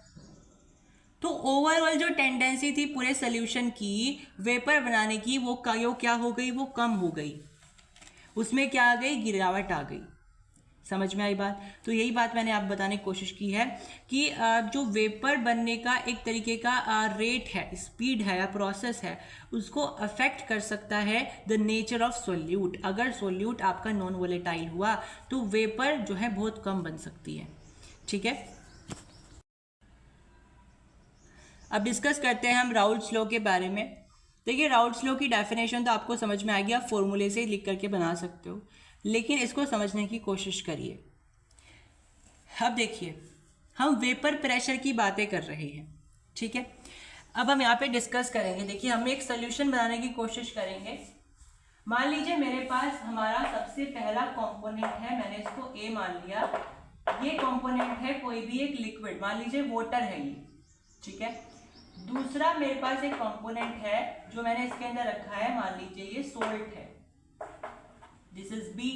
तो ओवरऑल जो टेंडेंसी थी पूरे सोल्यूशन की वेपर बनाने की वो क्या हो गई, वो कम हो गई, उसमें क्या आ गई, गिरावट आ गई। समझ में आई बात? तो यही बात मैंने आप बताने की कोशिश की है कि जो वेपर बनने का एक तरीके का रेट है, स्पीड है या प्रोसेस है, उसको अफेक्ट कर सकता है द नेचर ऑफ सोल्यूट। अगर सोल्यूट आपका नॉन वोलेटाइल हुआ तो वेपर जो है बहुत कम बन सकती है। ठीक है, अब डिस्कस करते हैं हम राउल्ट्स लॉ के बारे में। देखिए राउल्ट्स लॉ की डेफिनेशन तो आपको समझ में आ गया, आप फॉर्मूले से लिख करके बना सकते हो, लेकिन इसको समझने की कोशिश करिए। अब देखिए हम वेपर प्रेशर की बातें कर रहे हैं, ठीक है। अब हम यहाँ पे डिस्कस करेंगे। देखिए हम एक सोल्यूशन बनाने की कोशिश करेंगे। मान लीजिए मेरे पास हमारा सबसे पहला कंपोनेंट है, मैंने इसको ए मान लिया। ये कंपोनेंट है कोई भी एक लिक्विड, मान लीजिए वाटर है ये, ठीक है। दूसरा मेरे पास एक कंपोनेंट है जो मैंने इसके अंदर रखा है, मान लीजिए ये सोल्ट है, दिस इज बी,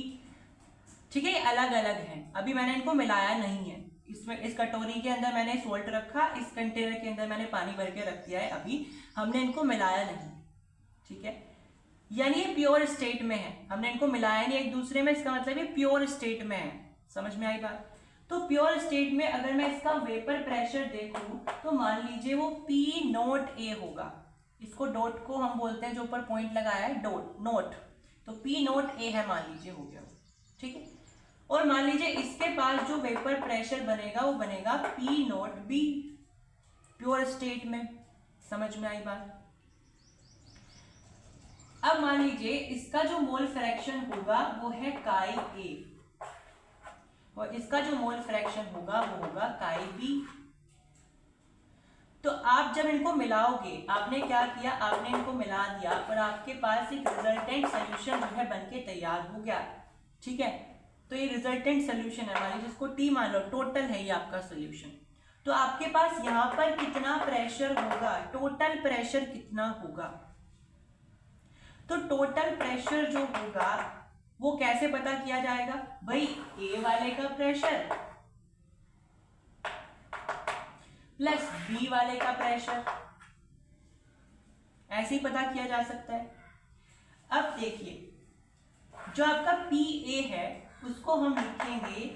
ठीक है। ये अलग अलग है, अभी मैंने इनको मिलाया नहीं है। इसमें इस कटोरी के अंदर मैंने सोल्ट रखा, इस कंटेनर के अंदर मैंने पानी भर के रख दिया है, अभी हमने इनको मिलाया नहीं, ठीक है। यानी ये प्योर स्टेट में है, हमने इनको मिलाया नहीं एक दूसरे में, इसका मतलब ये प्योर स्टेट में है। समझ में आई बात? तो प्योर स्टेट में अगर मैं इसका वेपर प्रेशर देखूं तो मान लीजिए वो P नोट A होगा। इसको डॉट को हम बोलते हैं, जो ऊपर पॉइंट लगाया है डॉट नोट, तो P नोट A है, मान लीजिए हो गया, ठीक है। और मान लीजिए इसके पास जो वेपर प्रेशर बनेगा वो बनेगा P note B, pure state में। समझ में आई बात? अब मान लीजिए इसका जो मोल फ्रैक्शन होगा वो है काई A, और इसका जो मोल फ्रैक्शन होगा वो होगा काई बी। तो आप जब इनको मिलाओगे, आपने क्या किया, आपने इनको मिला दिया और आपके पास एक रिजल्टेंट सोल्यूशन जो है बनके तैयार हो गया, ठीक है। तो ये रिजल्टेंट सोल्यूशन है, मान लीजिए जिसको टी मान लो, टोटल है ये आपका सोल्यूशन। तो आपके पास यहाँ पर कितना प्रेशर होगा, टोटल प्रेशर कितना होगा? तो टोटल प्रेशर जो होगा वो कैसे पता किया जाएगा भाई, ए वाले का प्रेशर प्लस बी वाले का प्रेशर, ऐसे ही पता किया जा सकता है। अब देखिए जो आपका पी ए है उसको हम लिखेंगे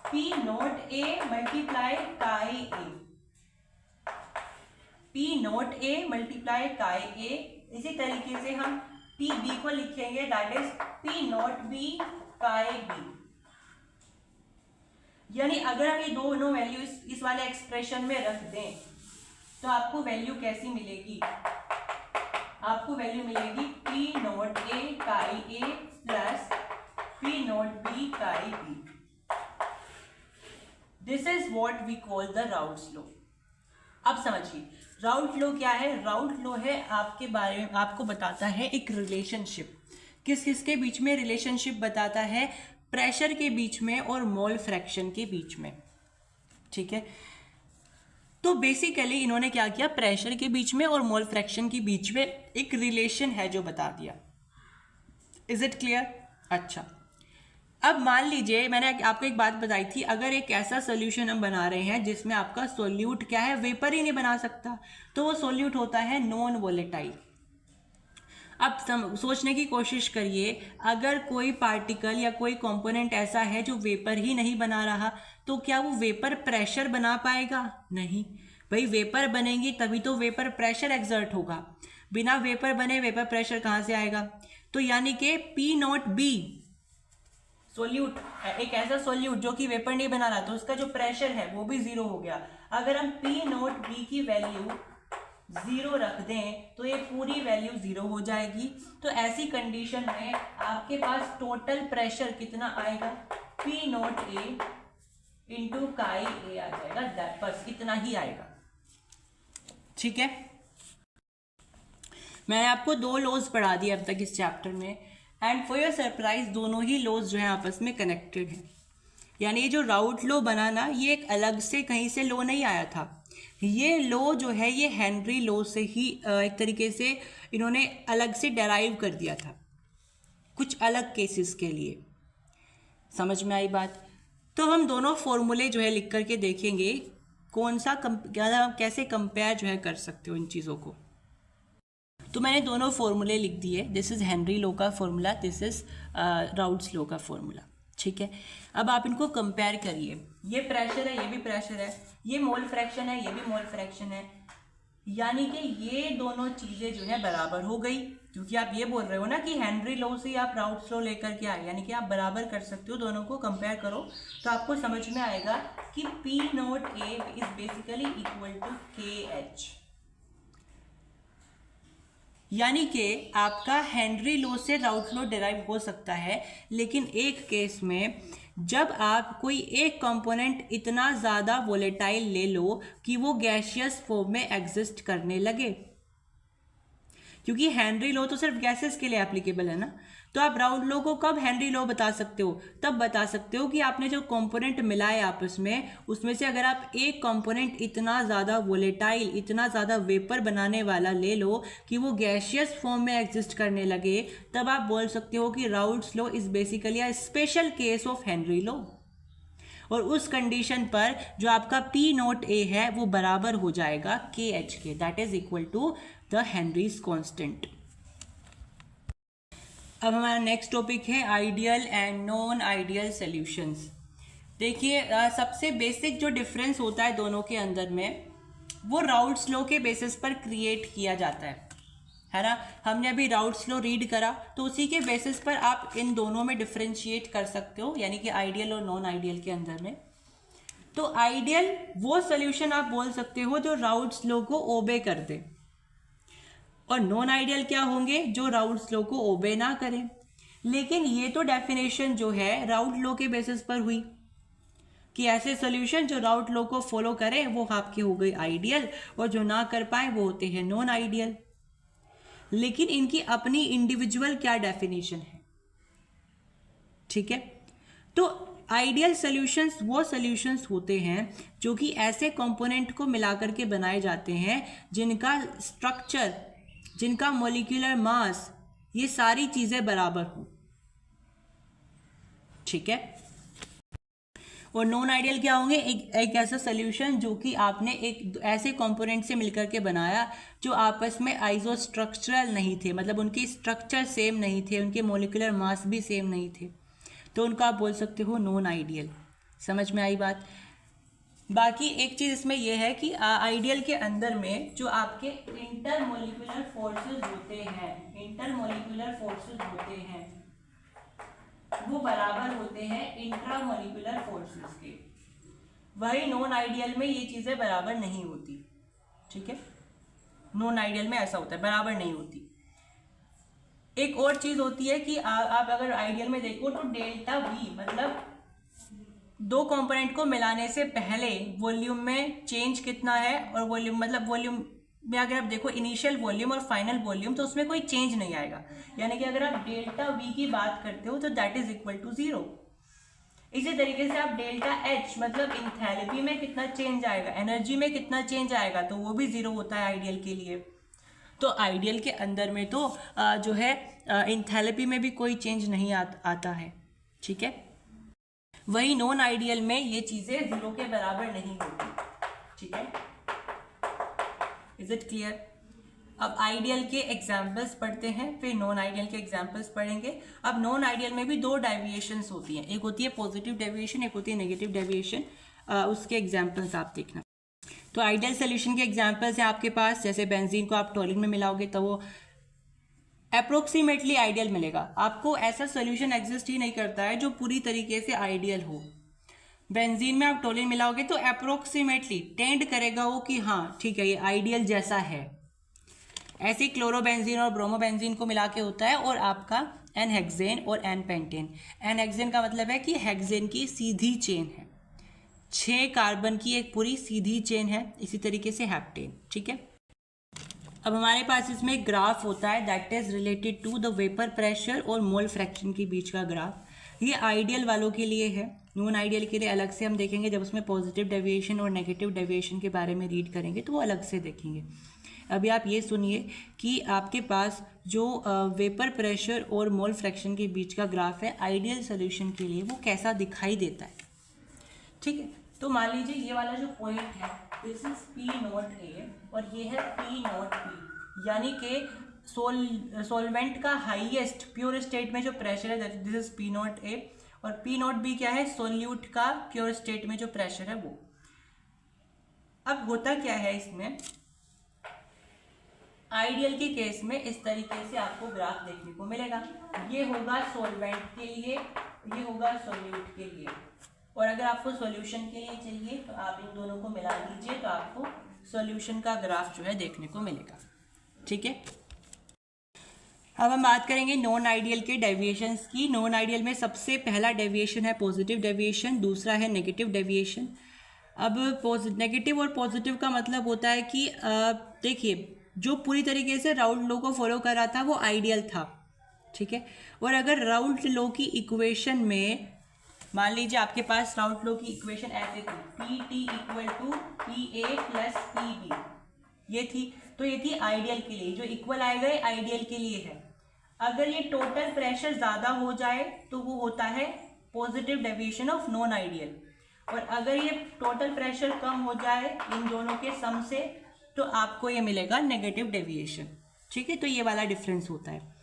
पी नोट ए मल्टीप्लाई काई ए, पी नोट ए मल्टीप्लाई काई ए। इसी तरीके से हम पी बी को लिखेंगे that is P naught B chi B. यानी अगर हम ये दोनों वैल्यू इस वाले एक्सप्रेशन में रख दें तो आपको वैल्यू कैसी मिलेगी, आपको वैल्यू मिलेगी P naught A chi A plus P naught B chi B. This is what we call the Raoult's law. अब समझिए राउल्ट लॉ क्या है। राउल्ट लॉ है आपके बारे में, आपको बताता है एक रिलेशनशिप, किस किस के बीच में रिलेशनशिप बताता है, प्रेशर के बीच में और मोल फ्रैक्शन के बीच में, ठीक है। तो बेसिकली इन्होंने क्या किया, प्रेशर के बीच में और मोल फ्रैक्शन के बीच में एक रिलेशन है जो बता दिया। Is it clear? अच्छा, अब मान लीजिए मैंने आपको एक बात बताई थी, अगर एक ऐसा सोल्यूशन हम बना रहे हैं जिसमें आपका सोल्यूट क्या है, वेपर ही नहीं बना सकता, तो वो सोल्यूट होता है नॉन वोलेटाइल। अब सोचने की कोशिश करिए, अगर कोई पार्टिकल या कोई कंपोनेंट ऐसा है जो वेपर ही नहीं बना रहा, तो क्या वो वेपर प्रेशर बना पाएगा? नहीं भाई, वेपर बनेगी तभी तो वेपर प्रेशर एक्सर्ट होगा, बिना वेपर बने वेपर प्रेशर कहाँ से आएगा? तो यानी कि पी नॉट बी सोल्यूट, एक ऐसा सोल्यूट जो कि वेपर नहीं बना रहा, तो उसका जो प्रेशर है वो भी जीरो हो गया। अगर हम पी नोट बी की वैल्यू जीरो रख दें तो ये पूरी वैल्यू जीरो हो जाएगी। तो ऐसी कंडीशन में आपके पास टोटल प्रेशर कितना आएगा, पी नोट ए इंटू काई ए आ जाएगा, बस इतना ही आएगा। ठीक है, मैंने आपको 2 लॉज पढ़ा दिए अब तक इस चैप्टर में, एंड फॉर योर सरप्राइज दोनों ही लॉज जो है आपस में कनेक्टेड हैं। यानी ये जो राउट लॉ बना ना, ये एक अलग से कहीं से लॉ नहीं आया था, ये लॉ जो है ये हेनरी लॉ से ही एक तरीके से इन्होंने अलग से डेराइव कर दिया था कुछ अलग केसेस के लिए। समझ में आई बात? तो हम दोनों फॉर्मूले जो है लिख करके देखेंगे कौन सा कैसे कंपेयर जो है कर सकते हो इन चीज़ों को। तो मैंने दोनों फॉर्मूले लिख दिए, दिस इज़ हेनरी लॉ का formula, this is routes law का फॉर्मूला। ठीक है, अब आप इनको कंपेयर करिए, ये प्रेशर है, ये भी प्रेशर है, ये मोल फ्रैक्शन है, ये भी मोल फ्रैक्शन है, यानी कि ये दोनों चीज़ें जो है बराबर हो गई, क्योंकि आप ये बोल रहे हो ना कि हेनरी लॉ से आप राउट्स लॉ लेकर के आए, यानी कि आप बराबर कर सकते हो, दोनों को कंपेयर करो तो आपको समझ में आएगा कि P naught A is basically equal to K H. यानी कि आपका हेनरी लॉ से राउट लॉ डिराइव हो सकता है, लेकिन एक केस में जब आप कोई एक कंपोनेंट इतना ज़्यादा वोलेटाइल ले लो कि वो गैसियस फॉर्म में एग्जिस्ट करने लगे, क्योंकि हेनरी लॉ तो सिर्फ गैसेस के लिए एप्लीकेबल है ना। तो आप राउट लॉ को कब हेनरी लॉ बता सकते हो, तब बता सकते हो कि आपने जो कंपोनेंट मिलाए आपस में, उसमें से अगर आप एक कंपोनेंट इतना ज़्यादा वोलेटाइल, इतना ज़्यादा वेपर बनाने वाला ले लो कि वो गैसियस फॉर्म में एग्जिस्ट करने लगे, तब आप बोल सकते हो कि routes law is basically a special case of Henry law. और उस कंडीशन पर जो आपका पी नोट ए है वो बराबर हो जाएगा के एच के, that is equal to the Henry's constant. अब हमारा नेक्स्ट टॉपिक है ideal and non ideal solutions. देखिए सबसे बेसिक जो डिफरेंस होता है दोनों के अंदर में, वो राउट्स लॉ के बेसिस पर क्रिएट किया जाता है ना। हमने अभी राउट्स लॉ रीड करा, तो उसी के बेसिस पर आप इन दोनों में डिफरेंशिएट कर सकते हो, यानी कि आइडियल और नॉन आइडियल के अंदर में। तो आइडियल वो सॉल्यूशन आप बोल सकते हो जो राउट्स लॉ को ओबे कर दे, और नॉन आइडियल क्या होंगे, जो राउट्स लॉ को ओबे ना करें। लेकिन ये तो डेफिनेशन जो है राउट लॉ के बेसिस पर हुई कि ऐसे सॉल्यूशन जो राउट लॉ को फॉलो करें वो आपके हो गए आइडियल, और जो ना कर पाए वो होते हैं नॉन आइडियल। लेकिन इनकी अपनी इंडिविजुअल क्या डेफिनेशन है, ठीक है। तो आइडियल सॉल्यूशंस वो सॉल्यूशंस होते हैं जो कि ऐसे कंपोनेंट को मिलाकर के बनाए जाते हैं जिनका स्ट्रक्चर, जिनका मॉलिक्यूलर मास, ये सारी चीजें बराबर हो, ठीक है। और नॉन आइडियल क्या होंगे, एक ऐसा सॉल्यूशन जो कि आपने एक ऐसे कंपोनेंट से मिलकर के बनाया जो आपस में आइसोस्ट्रक्चरल नहीं थे, मतलब उनके स्ट्रक्चर सेम नहीं थे, उनके मॉलिक्यूलर मास भी सेम नहीं थे, तो उनका आप बोल सकते हो नॉन आइडियल। समझ में आई बात? बाकी एक चीज़ इसमें यह है कि आइडियल के अंदर में जो आपके इंटरमोलिकुलर फोर्सेस होते हैं, इंटरमोलिकुलर फोर्सेस होते हैं वो बराबर होते हैं इंट्रामोलिकुलर फोर्सेस के। वही नॉन आइडियल में ये चीज़ें बराबर नहीं होती, ठीक है। नॉन आइडियल में ऐसा होता है, बराबर नहीं होती। एक और चीज़ होती है कि आप अगर आइडियल में देखो तो डेल्टा वी, मतलब दो कंपोनेंट को मिलाने से पहले वॉल्यूम में चेंज कितना है, और वॉल्यूम मतलब वॉल्यूम में अगर आप देखो इनिशियल वॉल्यूम और फाइनल वॉल्यूम, तो उसमें कोई चेंज नहीं आएगा। यानी कि अगर आप डेल्टा वी की बात करते हो तो दैट इज इक्वल टू 0। इसी तरीके से आप डेल्टा एच मतलब इंथैल्पी में कितना चेंज आएगा, एनर्जी में कितना चेंज आएगा, तो वो भी 0 होता है आइडियल के लिए। तो आइडियल के अंदर में तो जो है इंथैल्पी में भी कोई चेंज नहीं आता है, ठीक है। वही नॉन आइडियल में ये चीजें 0 के बराबर नहीं होती, ठीक है। Is it clear? अब आइडियल के एग्जाम्पल्स पढ़ते हैं, फिर नॉन आइडियल के एग्जाम्पल्स पढ़ेंगे। अब नॉन आइडियल में भी 2 डेविएशंस होती हैं, एक होती है पॉजिटिव डेविएशन, एक होती है नेगेटिव डेविएशन। उसके एग्जाम्पल्स आप देखना। तो आइडियल सोल्यूशन के एग्जाम्पल्स हैं आपके पास, जैसे बेंजीन को आप टोलिन में मिलाओगे तो वो अप्रोक्सीमेटली आइडियल मिलेगा आपको। ऐसा सोल्यूशन एग्जिस्ट ही नहीं करता है जो पूरी तरीके से आइडियल हो। बेंजीन में आप टोलिन मिलाओगे तो अप्रोक्सीमेटली टेंड करेगा वो कि हाँ ठीक है ये आइडियल जैसा है। ऐसे ही क्लोरोबेंजीन और ब्रोमोबेंजीन को मिला के होता है और आपका एन हेक्सेन और एन पेंटेन। एन हेक्सेन का मतलब है कि हेक्सेन की सीधी चेन है, 6 कार्बन की एक पूरी सीधी चेन है। इसी तरीके से हेप्टेन। ठीक है, अब हमारे पास इसमें एक ग्राफ होता है that is related to the vapour pressure और मोल फ्रैक्शन के बीच का ग्राफ। ये आइडियल वालों के लिए है, नॉन आइडियल के लिए अलग से हम देखेंगे। जब उसमें पॉजिटिव डेविएशन और नेगेटिव डेविएशन के बारे में रीड करेंगे तो वो अलग से देखेंगे। अभी आप ये सुनिए कि आपके पास जो वेपर प्रेशर और मोल फ्रैक्शन के बीच का ग्राफ है आइडियल सोल्यूशन के लिए वो कैसा दिखाई देता है। ठीक है, तो मान लीजिए ये वाला जो पॉइंट है दिस इज P0A और ये है P0B, यानी कि सॉल्वेंट का हाईएस्ट प्योर स्टेट में जो प्रेशर है दिस इज P0A और P0B क्या है, सोल्यूट का प्योर स्टेट में जो प्रेशर है वो। अब होता क्या है इसमें, आइडियल के केस में इस तरीके से आपको ग्राफ देखने को मिलेगा। ये होगा सॉल्वेंट के लिए, ये होगा सोल्यूट के लिए, और अगर आपको सॉल्यूशन के लिए चाहिए तो आप इन दोनों को मिला लीजिए तो आपको सॉल्यूशन का ग्राफ जो है देखने को मिलेगा। ठीक है, अब हम बात करेंगे नॉन आइडियल के डेविएशंस की। नॉन आइडियल में सबसे पहला डेविएशन है पॉजिटिव डेविएशन, दूसरा है नेगेटिव डेविएशन। अब नेगेटिव और पॉजिटिव का मतलब होता है कि देखिए जो पूरी तरीके से राउल्ट लॉ को फॉलो कर रहा था वो आइडियल था। ठीक है, और अगर राउल्ट लॉ की इक्वेशन में मान लीजिए आपके पास राउल्ट लॉ की इक्वेशन ऐसे थी, PT equal to PA plus PB, ये थी, तो ये थी आइडियल के लिए। जो इक्वल आएगा ये आइडियल के लिए है। अगर ये टोटल प्रेशर ज़्यादा हो जाए तो वो होता है positive deviation of non ideal, और अगर ये टोटल प्रेशर कम हो जाए इन दोनों के सम से तो आपको ये मिलेगा नेगेटिव डेविएशन। ठीक है, तो ये वाला डिफरेंस होता है।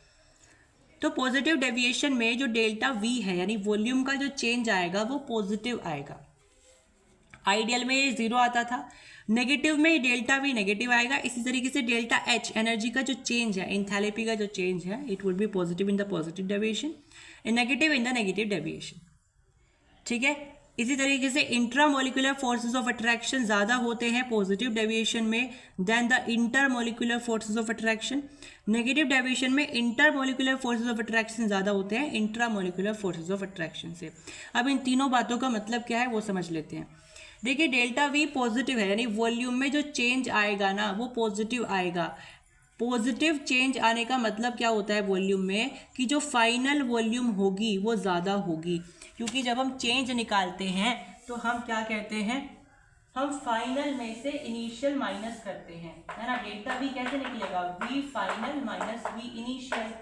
तो पॉजिटिव डेविएशन में जो डेल्टा V है यानी वॉल्यूम का जो चेंज आएगा वो पॉजिटिव आएगा। आइडियल में ये 0 आता था, नेगेटिव में डेल्टा V नेगेटिव आएगा। इसी तरीके से डेल्टा H एनर्जी का जो चेंज है, एंथैल्पी का जो चेंज है, it would be positive in the positive deviation and negative in the negative deviation. ठीक है, इसी तरीके से इंट्रामोलिकुलर फोर्सेस ऑफ अट्रैक्शन ज़्यादा होते हैं पॉजिटिव डेविएशन में then the intermolecular forces of attraction. Negative deviation में इंटरमोलिकुलर फोर्सेस ऑफ अट्रैक्शन ज़्यादा होते हैं इंट्रामोलिकुलर फोर्सेस ऑफ अट्रैक्शन से। अब इन तीनों बातों का मतलब क्या है वो समझ लेते हैं। देखिए डेल्टा V पॉजिटिव है यानी वॉल्यूम में जो चेंज आएगा ना वो पॉजिटिव आएगा। पॉजिटिव चेंज आने का मतलब क्या होता है वॉल्यूम में, कि जो फाइनल वॉल्यूम होगी वो ज़्यादा होगी, क्योंकि जब हम चेंज निकालते हैं तो हम क्या कहते हैं, हम फाइनल में से इनिशियल माइनस करते हैं, है ना। डेल्टा V कैसे निकलेगा, V final minus V initial.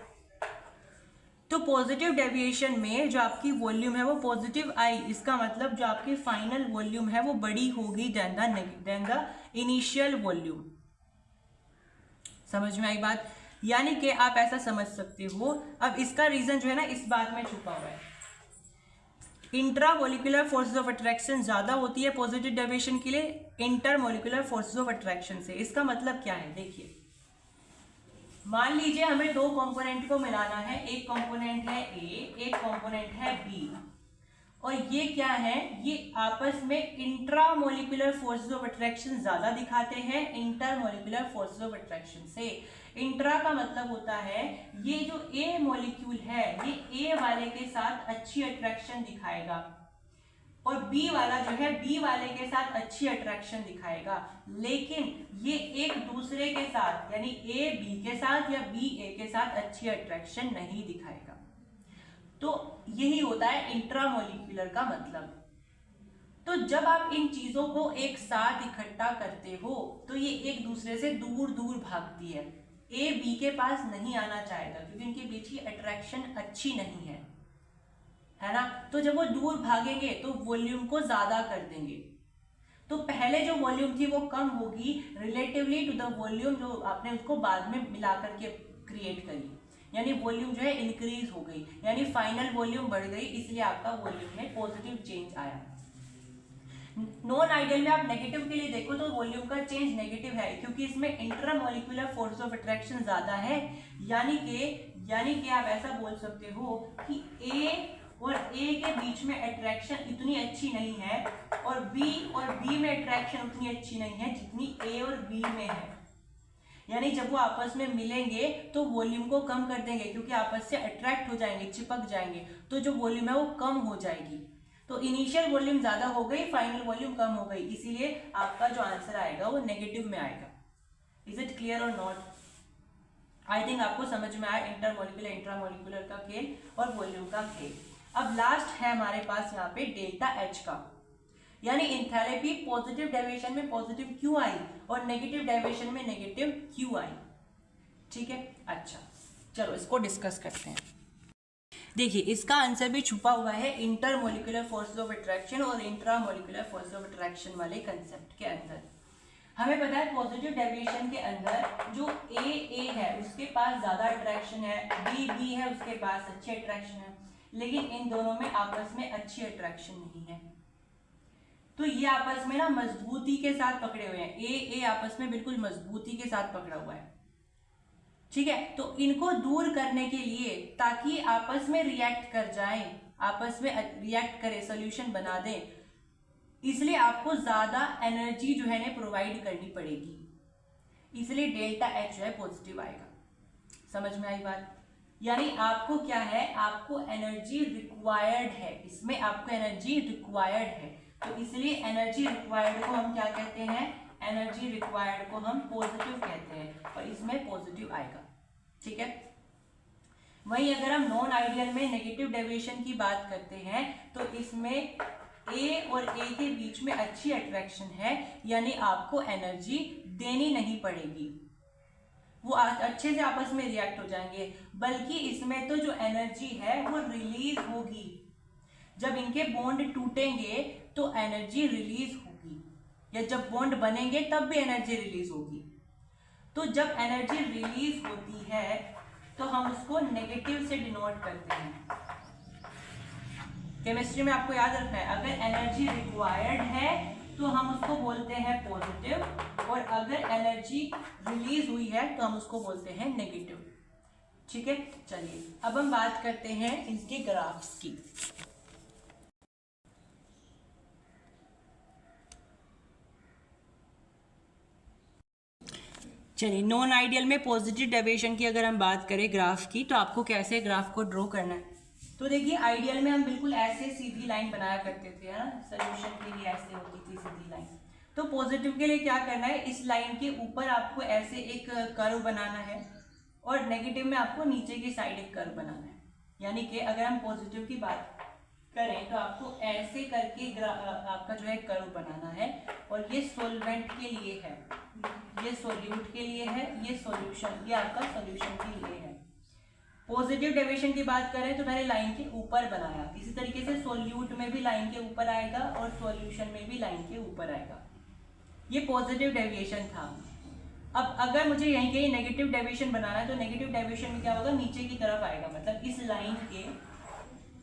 तो पॉजिटिव डेविएशन में जो आपकी वॉल्यूम है वो पॉजिटिव आई, इसका मतलब जो आपकी फाइनल वॉल्यूम है वो बड़ी होगी देन द इनिशियल वॉल्यूम। समझ में आई बात, यानी कि आप ऐसा समझ सकते हो। अब इसका रीजन जो है ना इस बात में छुपा हुआ है, इंट्रामोलिकुलर फोर्सेस ऑफ अट्रैक्शन ज्यादा होती है पॉजिटिव डेविएशन के लिए इंटरमोलिकुलर फोर्सेस ऑफ अट्रैक्शन से। इसका मतलब क्या है, देखिए मान लीजिए हमें 2 कंपोनेंट को मिलाना है, एक कंपोनेंट है A, एक कंपोनेंट है B, और ये क्या है, ये आपस में इंट्रामोलिकुलर फोर्सेस ऑफ अट्रैक्शन ज्यादा दिखाते हैं इंटरमोलिकुलर फोर्सेस ऑफ अट्रैक्शन से। इंट्रा का मतलब होता है ये जो A मॉलिक्यूल है ये A वाले के साथ अच्छी अट्रैक्शन दिखाएगा, और B वाला जो है B वाले के साथ अच्छी अट्रैक्शन दिखाएगा, लेकिन ये एक दूसरे के साथ यानी A B के साथ या B A के साथ अच्छी अट्रैक्शन नहीं दिखाएगा। तो यही होता है इंट्रामोलिकुलर का मतलब। तो जब आप इन चीजों को एक साथ इकट्ठा करते हो तो ये एक दूसरे से दूर दूर भागती है, A B के पास नहीं आना चाहेगा क्योंकि इनके बीच की अट्रैक्शन अच्छी नहीं है ना। तो जब वो दूर भागेंगे तो वॉल्यूम को ज्यादा कर देंगे, तो पहले जो वॉल्यूम थी वो कम होगी रिलेटिवली टू द वॉल्यूम जो आपने उसको बाद में मिला करके क्रिएट करी, यानी वॉल्यूम जो है इंक्रीज हो गई, यानी फाइनल वॉल्यूम बढ़ गई, इसलिए आपका वॉल्यूम में पॉजिटिव चेंज आया। नॉन आइडियल में आप नेगेटिव के लिए देखो तो वॉल्यूम का चेंज नेगेटिव है, क्योंकि इसमें इंट्रामोलिकुलर फोर्स ऑफ अट्रैक्शन ज्यादा है। यानी कि आप ऐसा बोल सकते हो कि ए और ए के बीच में अट्रैक्शन इतनी अच्छी नहीं है, और बी में अट्रैक्शन उतनी अच्छी नहीं है जितनी ए और बी में है। यानी जब वो आपस में मिलेंगे तो वॉल्यूम को कम कर देंगे, क्योंकि आपस से अट्रैक्ट हो जाएंगे, चिपक जाएंगे, तो जो वॉल्यूम है वो कम हो जाएगी। तो इनिशियल वॉल्यूम ज्यादा हो गई, फाइनल वॉल्यूम कम हो गई, इसीलिए आपका जो आंसर आएगा वो नेगेटिव में आएगा। इज इट क्लियर और नॉट? आई थिंक आपको समझ में आया इंटरमोलिकुलर इंट्रामोलिकुलर का खेल और वॉल्यूम का खेल। अब लास्ट है हमारे पास यहाँ पे डेल्टा एच का, यानी इंथैल्पी पॉजिटिव डेविएशन में पॉजिटिव क्यू आई और नेगेटिव डेविएशन में नेगेटिव क्यू आई। ठीक है, अच्छा चलो इसको डिस्कस करते हैं। देखिए इसका आंसर भी छुपा हुआ है इंटरमोलिकुलर फोर्स ऑफ अट्रैक्शन और इंट्रामोलिकुलर फोर्स ऑफ अट्रैक्शन वाले कंसेप्ट के अंदर। हमें पता है पॉजिटिव डेविएशन के अंदर जो ए है उसके पास ज्यादा अट्रैक्शन है, बी है उसके पास अच्छी अट्रैक्शन है, लेकिन इन दोनों में आपस में अच्छी अट्रैक्शन नहीं है। तो ये आपस में ना मजबूती के साथ पकड़े हुए हैं, ए आपस में बिल्कुल मजबूती के साथ पकड़ा हुआ है। ठीक है, तो इनको दूर करने के लिए, ताकि आपस में रिएक्ट कर जाएं, आपस में रिएक्ट करे, सोल्यूशन बना दें, इसलिए आपको ज्यादा एनर्जी जो है ना प्रोवाइड करनी पड़ेगी, इसलिए डेल्टा एच जो है पॉजिटिव आएगा। समझ में आई बात? यानी आपको क्या है, आपको एनर्जी रिक्वायर्ड है, इसमें आपको एनर्जी रिक्वायर्ड है, तो इसलिए एनर्जी रिक्वायर्ड को हम क्या कहते हैं, एनर्जी रिक्वायर्ड को हम पॉजिटिव कहते हैं, और इसमें पॉजिटिव आएगा। ठीक है, वहीं अगर हम नॉन आइडियल में नेगेटिव डेविएशन की बात करते हैं तो इसमें ए और ए के बीच में अच्छी अट्रैक्शन है, यानी आपको एनर्जी देनी नहीं पड़ेगी, वो अच्छे से आपस में रिएक्ट हो जाएंगे, बल्कि इसमें तो जो एनर्जी है वो रिलीज होगी। जब इनके बॉन्ड टूटेंगे तो एनर्जी रिलीज होगी, या जब बॉन्ड बनेंगे तब भी एनर्जी रिलीज होगी। तो जब एनर्जी रिलीज होती है तो हम उसको नेगेटिव से डिनोट करते हैं। केमिस्ट्री में आपको याद रखना है, अगर एनर्जी रिक्वायर्ड है तो हम उसको बोलते हैं पॉजिटिव, और अगर एनर्जी रिलीज हुई है तो हम उसको बोलते हैं नेगेटिव। ठीक है, चलिए अब हम बात करते हैं इसके ग्राफ्स की। चलिए नॉन आइडियल में पॉजिटिव डेविएशन की अगर हम बात करें ग्राफ की, तो आपको कैसे ग्राफ को ड्रॉ करना है। तो देखिए आइडियल में हम बिल्कुल ऐसे सीधी लाइन बनाया करते थे, है ना, सोल्यूशन के लिए ऐसे होती थी सीधी लाइन। तो पॉजिटिव के लिए क्या करना है, इस लाइन के ऊपर आपको ऐसे एक कर्व बनाना है, और नेगेटिव में आपको नीचे की साइड एक कर्व बनाना है। यानी कि अगर हम पॉजिटिव की बात करें तो आपको ऐसे करके आपका जो है कर्व बनाना है, और ये सॉल्वेंट के लिए है, ये सॉल्यूट के लिए है, ये सॉल्यूशन, ये आपका सॉल्यूशन के लिए है। पॉजिटिव डेविएशन की बात करें तो मैंने लाइन के ऊपर बनाया, इसी तरीके से सॉल्यूट में भी लाइन के ऊपर आएगा और सॉल्यूशन में भी लाइन के ऊपर आएगा। ये पॉजिटिव डेविएशन था। अब अगर मुझे यहीं कहीं नेगेटिव डेविएशन बनाना है तो नेगेटिव डेविएशन में क्या होगा, नीचे की तरफ आएगा, मतलब इस लाइन के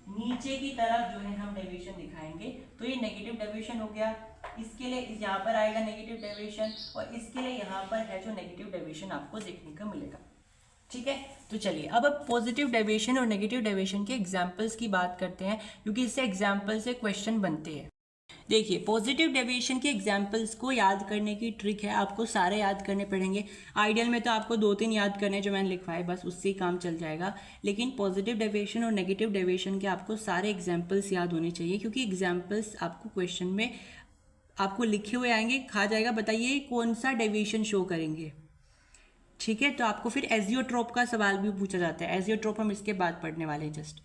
नीचे की तरफ जो है हम डेविएशन दिखाएंगे, तो ये नेगेटिव डेविएशन हो गया। इसके लिए यहाँ पर आएगा नेगेटिव डेविएशन, और इसके लिए यहाँ पर है जो नेगेटिव डेविएशन आपको देखने को मिलेगा। ठीक है, तो चलिए अब पॉजिटिव डेविएशन और नेगेटिव डेविएशन के एग्जाम्पल्स की बात करते हैं, क्योंकि इससे एग्जाम्पल से क्वेश्चन बनते हैं। देखिए पॉजिटिव डेविएशन के एग्जाम्पल्स को याद करने की ट्रिक है, आपको सारे याद करने पड़ेंगे। आइडियल में तो आपको 2-3 याद करने जो मैंने लिखवाए, बस उससे ही काम चल जाएगा। लेकिन पॉजिटिव डेविएशन और नेगेटिव डेविएशन के आपको सारे एग्जाम्पल्स याद होने चाहिए, क्योंकि एग्जाम्पल्स आपको क्वेश्चन में आपको लिखे हुए आएंगे, कहा जाएगा बताइए कौन सा डेविएशन शो करेंगे। ठीक है, तो आपको फिर एजियोट्रोप का सवाल भी पूछा जाता है। एजियोट्रोप हम इसके बाद पढ़ने वाले हैं जस्ट।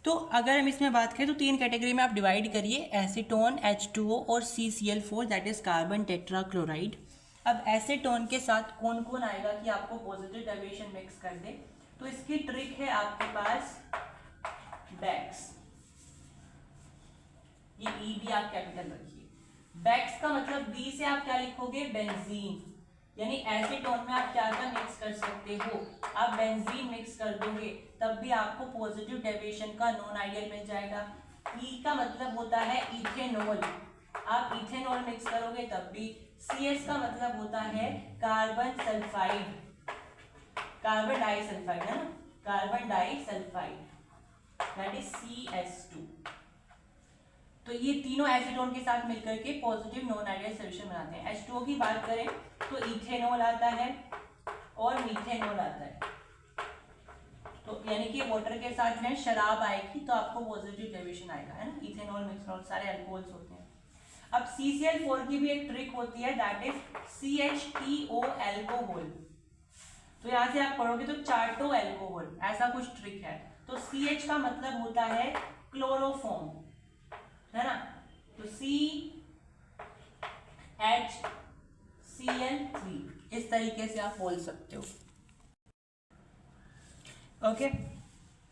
तो अगर हम इसमें बात करें तो 3 कैटेगरी में आप डिवाइड करिए, एसीटोन, H2O और CCl4 that is carbon tetrachloride. अब एसीटोन के साथ कौन कौन आएगा कि आपको पॉजिटिव डेविएशन मिक्स कर दे, तो इसकी ट्रिक है आपके पास बैक्स, ये ई भी आप कैपिटल रखिए। बैक्स का मतलब बी से आप क्या लिखोगे, बेंजीन, यानी एसीटोन में आप क्या क्या मिक्स कर सकते हो, आप बेंजीन मिक्स कर दोगे तब भी आपको पॉजिटिव डेविएशन का नॉन आइडियल मिल जाएगा। ई का मतलब होता है इथेनॉल, आप इथेनॉल मिक्स करोगे तब भी। CH का मतलब होता है कार्बन सल्फाइड, कार्बन डाइसल्फाइड है ना, carbon disulphide that is CH2। तो ये तीनों एसीटोन के साथ मिलकर के पॉजिटिव नॉन आइडियल सॉल्यूशन बनाते हैं। H2O की बात करें तो इथेनॉल आता है और मीथेनॉल आता है, तो यानी कि वाटर के साथ में शराब आएगी तो आपको पॉजिटिव डेविएशन आएगा, है ना। इथेनॉल मिथेनॉल सारे अल्कोहल्स होते हैं। अब CCl4 की भी एक ट्रिक होती है दैट इज CH2O अल्कोहल। तो यहां से आप पढ़ोगे तो चार्टो अल्कोहल, ऐसा कुछ ट्रिक है। तो CH का मतलब होता है क्लोरोफॉर्म, है ना, तो CHCl3 इस तरीके से आप बोल सकते हो। ओके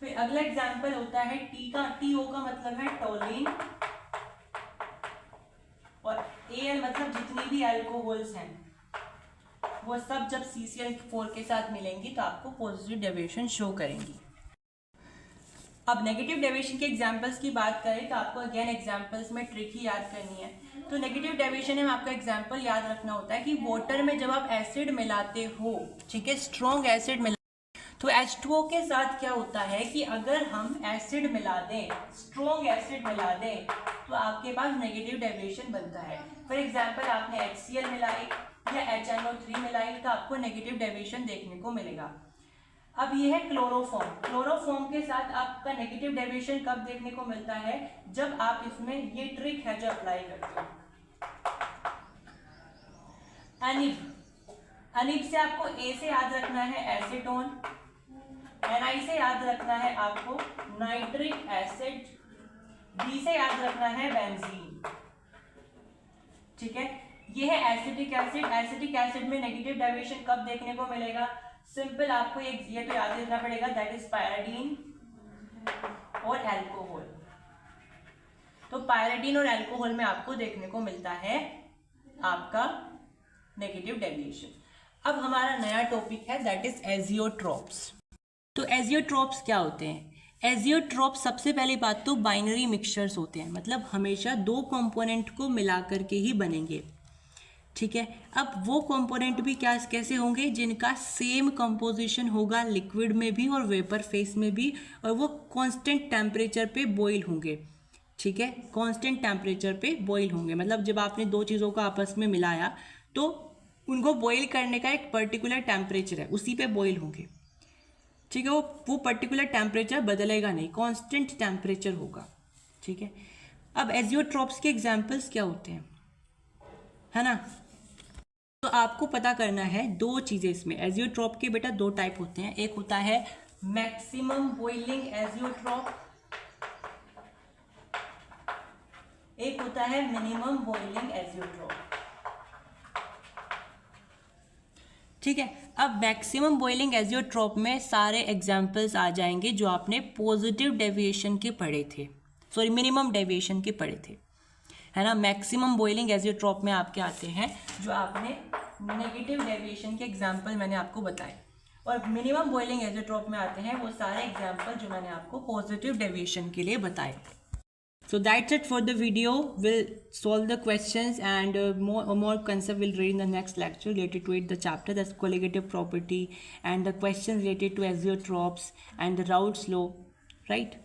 फिर अगला एग्जांपल होता है TO का मतलब है टोलिन, और Al मतलब जितनी भी अल्कोहल्स हैं वो सब जब CCl4 के साथ मिलेंगी तो आपको पॉजिटिव डेविएशन शो करेंगी। अब नेगेटिव डेविएशन के एग्जांपल्स की बात करें तो आपको अगेन एग्जांपल्स में ट्रिक ही याद करनी है। तो नेगेटिव डेविएशन में आपका एग्जांपल याद रखना होता है कि वाटर में जब आप एसिड मिलाते हो, ठीक है, स्ट्रॉन्ग एसिड मिला, तो H2O के साथ क्या होता है कि अगर हम एसिड मिला दें, स्ट्रॉन्ग एसिड मिला दें, तो आपके पास नेगेटिव डेविएशन बनता है। फॉर एग्जांपल आपने HCl मिलाई या HNO3 मिलाई तो आपको नेगेटिव डेविएशन देखने को मिलेगा। अब ये है क्लोरोफॉर्म। क्लोरोफॉर्म के साथ आपका नेगेटिव डेविएशन कब देखने को मिलता है, जब आप इसमें ये ट्रिक है जो अप्लाई करते हो। अनिब से आपको A से याद रखना है एसीटोन, Ni से याद रखना है आपको नाइट्रिक एसिड, B से याद रखना है बेंजीन, ठीक है। ये है एसिटिक एसिड। एसिटिक एसिड में नेगेटिव डेविएशन कब देखने को मिलेगा, सिंपल आपको ये तो याद रखना पड़ेगा दैट इज पायराडीन और अल्कोहल। तो पायराडीन और अल्कोहल में आपको देखने को मिलता है आपका नेगेटिव डेविएशन। अब हमारा नया टॉपिक है दैट इज एजियोट्रॉप्स। तो एजियोट्रॉप्स क्या होते हैं? एजियोट्रॉप्स सबसे पहली बात तो बाइनरी मिक्सचर्स होते हैं, मतलब हमेशा दो कंपोनेंट को मिला करके ही बनेंगे, ठीक है। अब वो कंपोनेंट भी क्या कैसे होंगे, जिनका सेम कंपोजिशन होगा लिक्विड में भी और वेपर फेस में भी, और वो कांस्टेंट टेम्परेचर पे बॉईल होंगे, ठीक है, कांस्टेंट टेम्परेचर पे बॉईल होंगे। मतलब जब आपने दो चीज़ों को आपस में मिलाया तो उनको बॉईल करने का एक पर्टिकुलर टेम्परेचर है, उसी पे बॉईल होंगे, ठीक है। वो पर्टिकुलर टेम्परेचर बदलेगा नहीं, कांस्टेंट टेम्परेचर होगा, ठीक है। अब एजियोट्रॉप्स के एग्जांपल्स क्या होते हैं, है ना। तो आपको पता करना है दो चीज़ें इसमें। एजियोट्रॉप के बेटा दो टाइप होते हैं, एक होता है मैक्सिमम बॉइलिंग एजियोट्रॉप, एक होता है मिनिमम बॉइलिंग एजियोट्रॉप, ठीक है। अब मैक्सिमम बॉइलिंग एजियोट्रॉप में सारे एग्जाम्पल्स आ जाएंगे जो आपने पॉजिटिव डेविएशन के पढ़े थे, सॉरी मिनिमम डेविएशन के पढ़े थे, है ना। मैक्सिमम बॉइलिंग एजियोट्रॉप में आपके आते हैं जो आपने नेगेटिव डेविएशन के एग्जाम्पल मैंने आपको बताए, और मिनिमम बॉइलिंग एजियोट्रॉप में आते हैं वो सारे एग्जाम्पल जो मैंने आपको पॉजिटिव डेविएशन के लिए बताए। So that's it for the video. We'll solve the questions and more concept will read in the next lecture related to it, the chapter that's colligative property and the questions related to azeotrophs and the Raoult's law, right?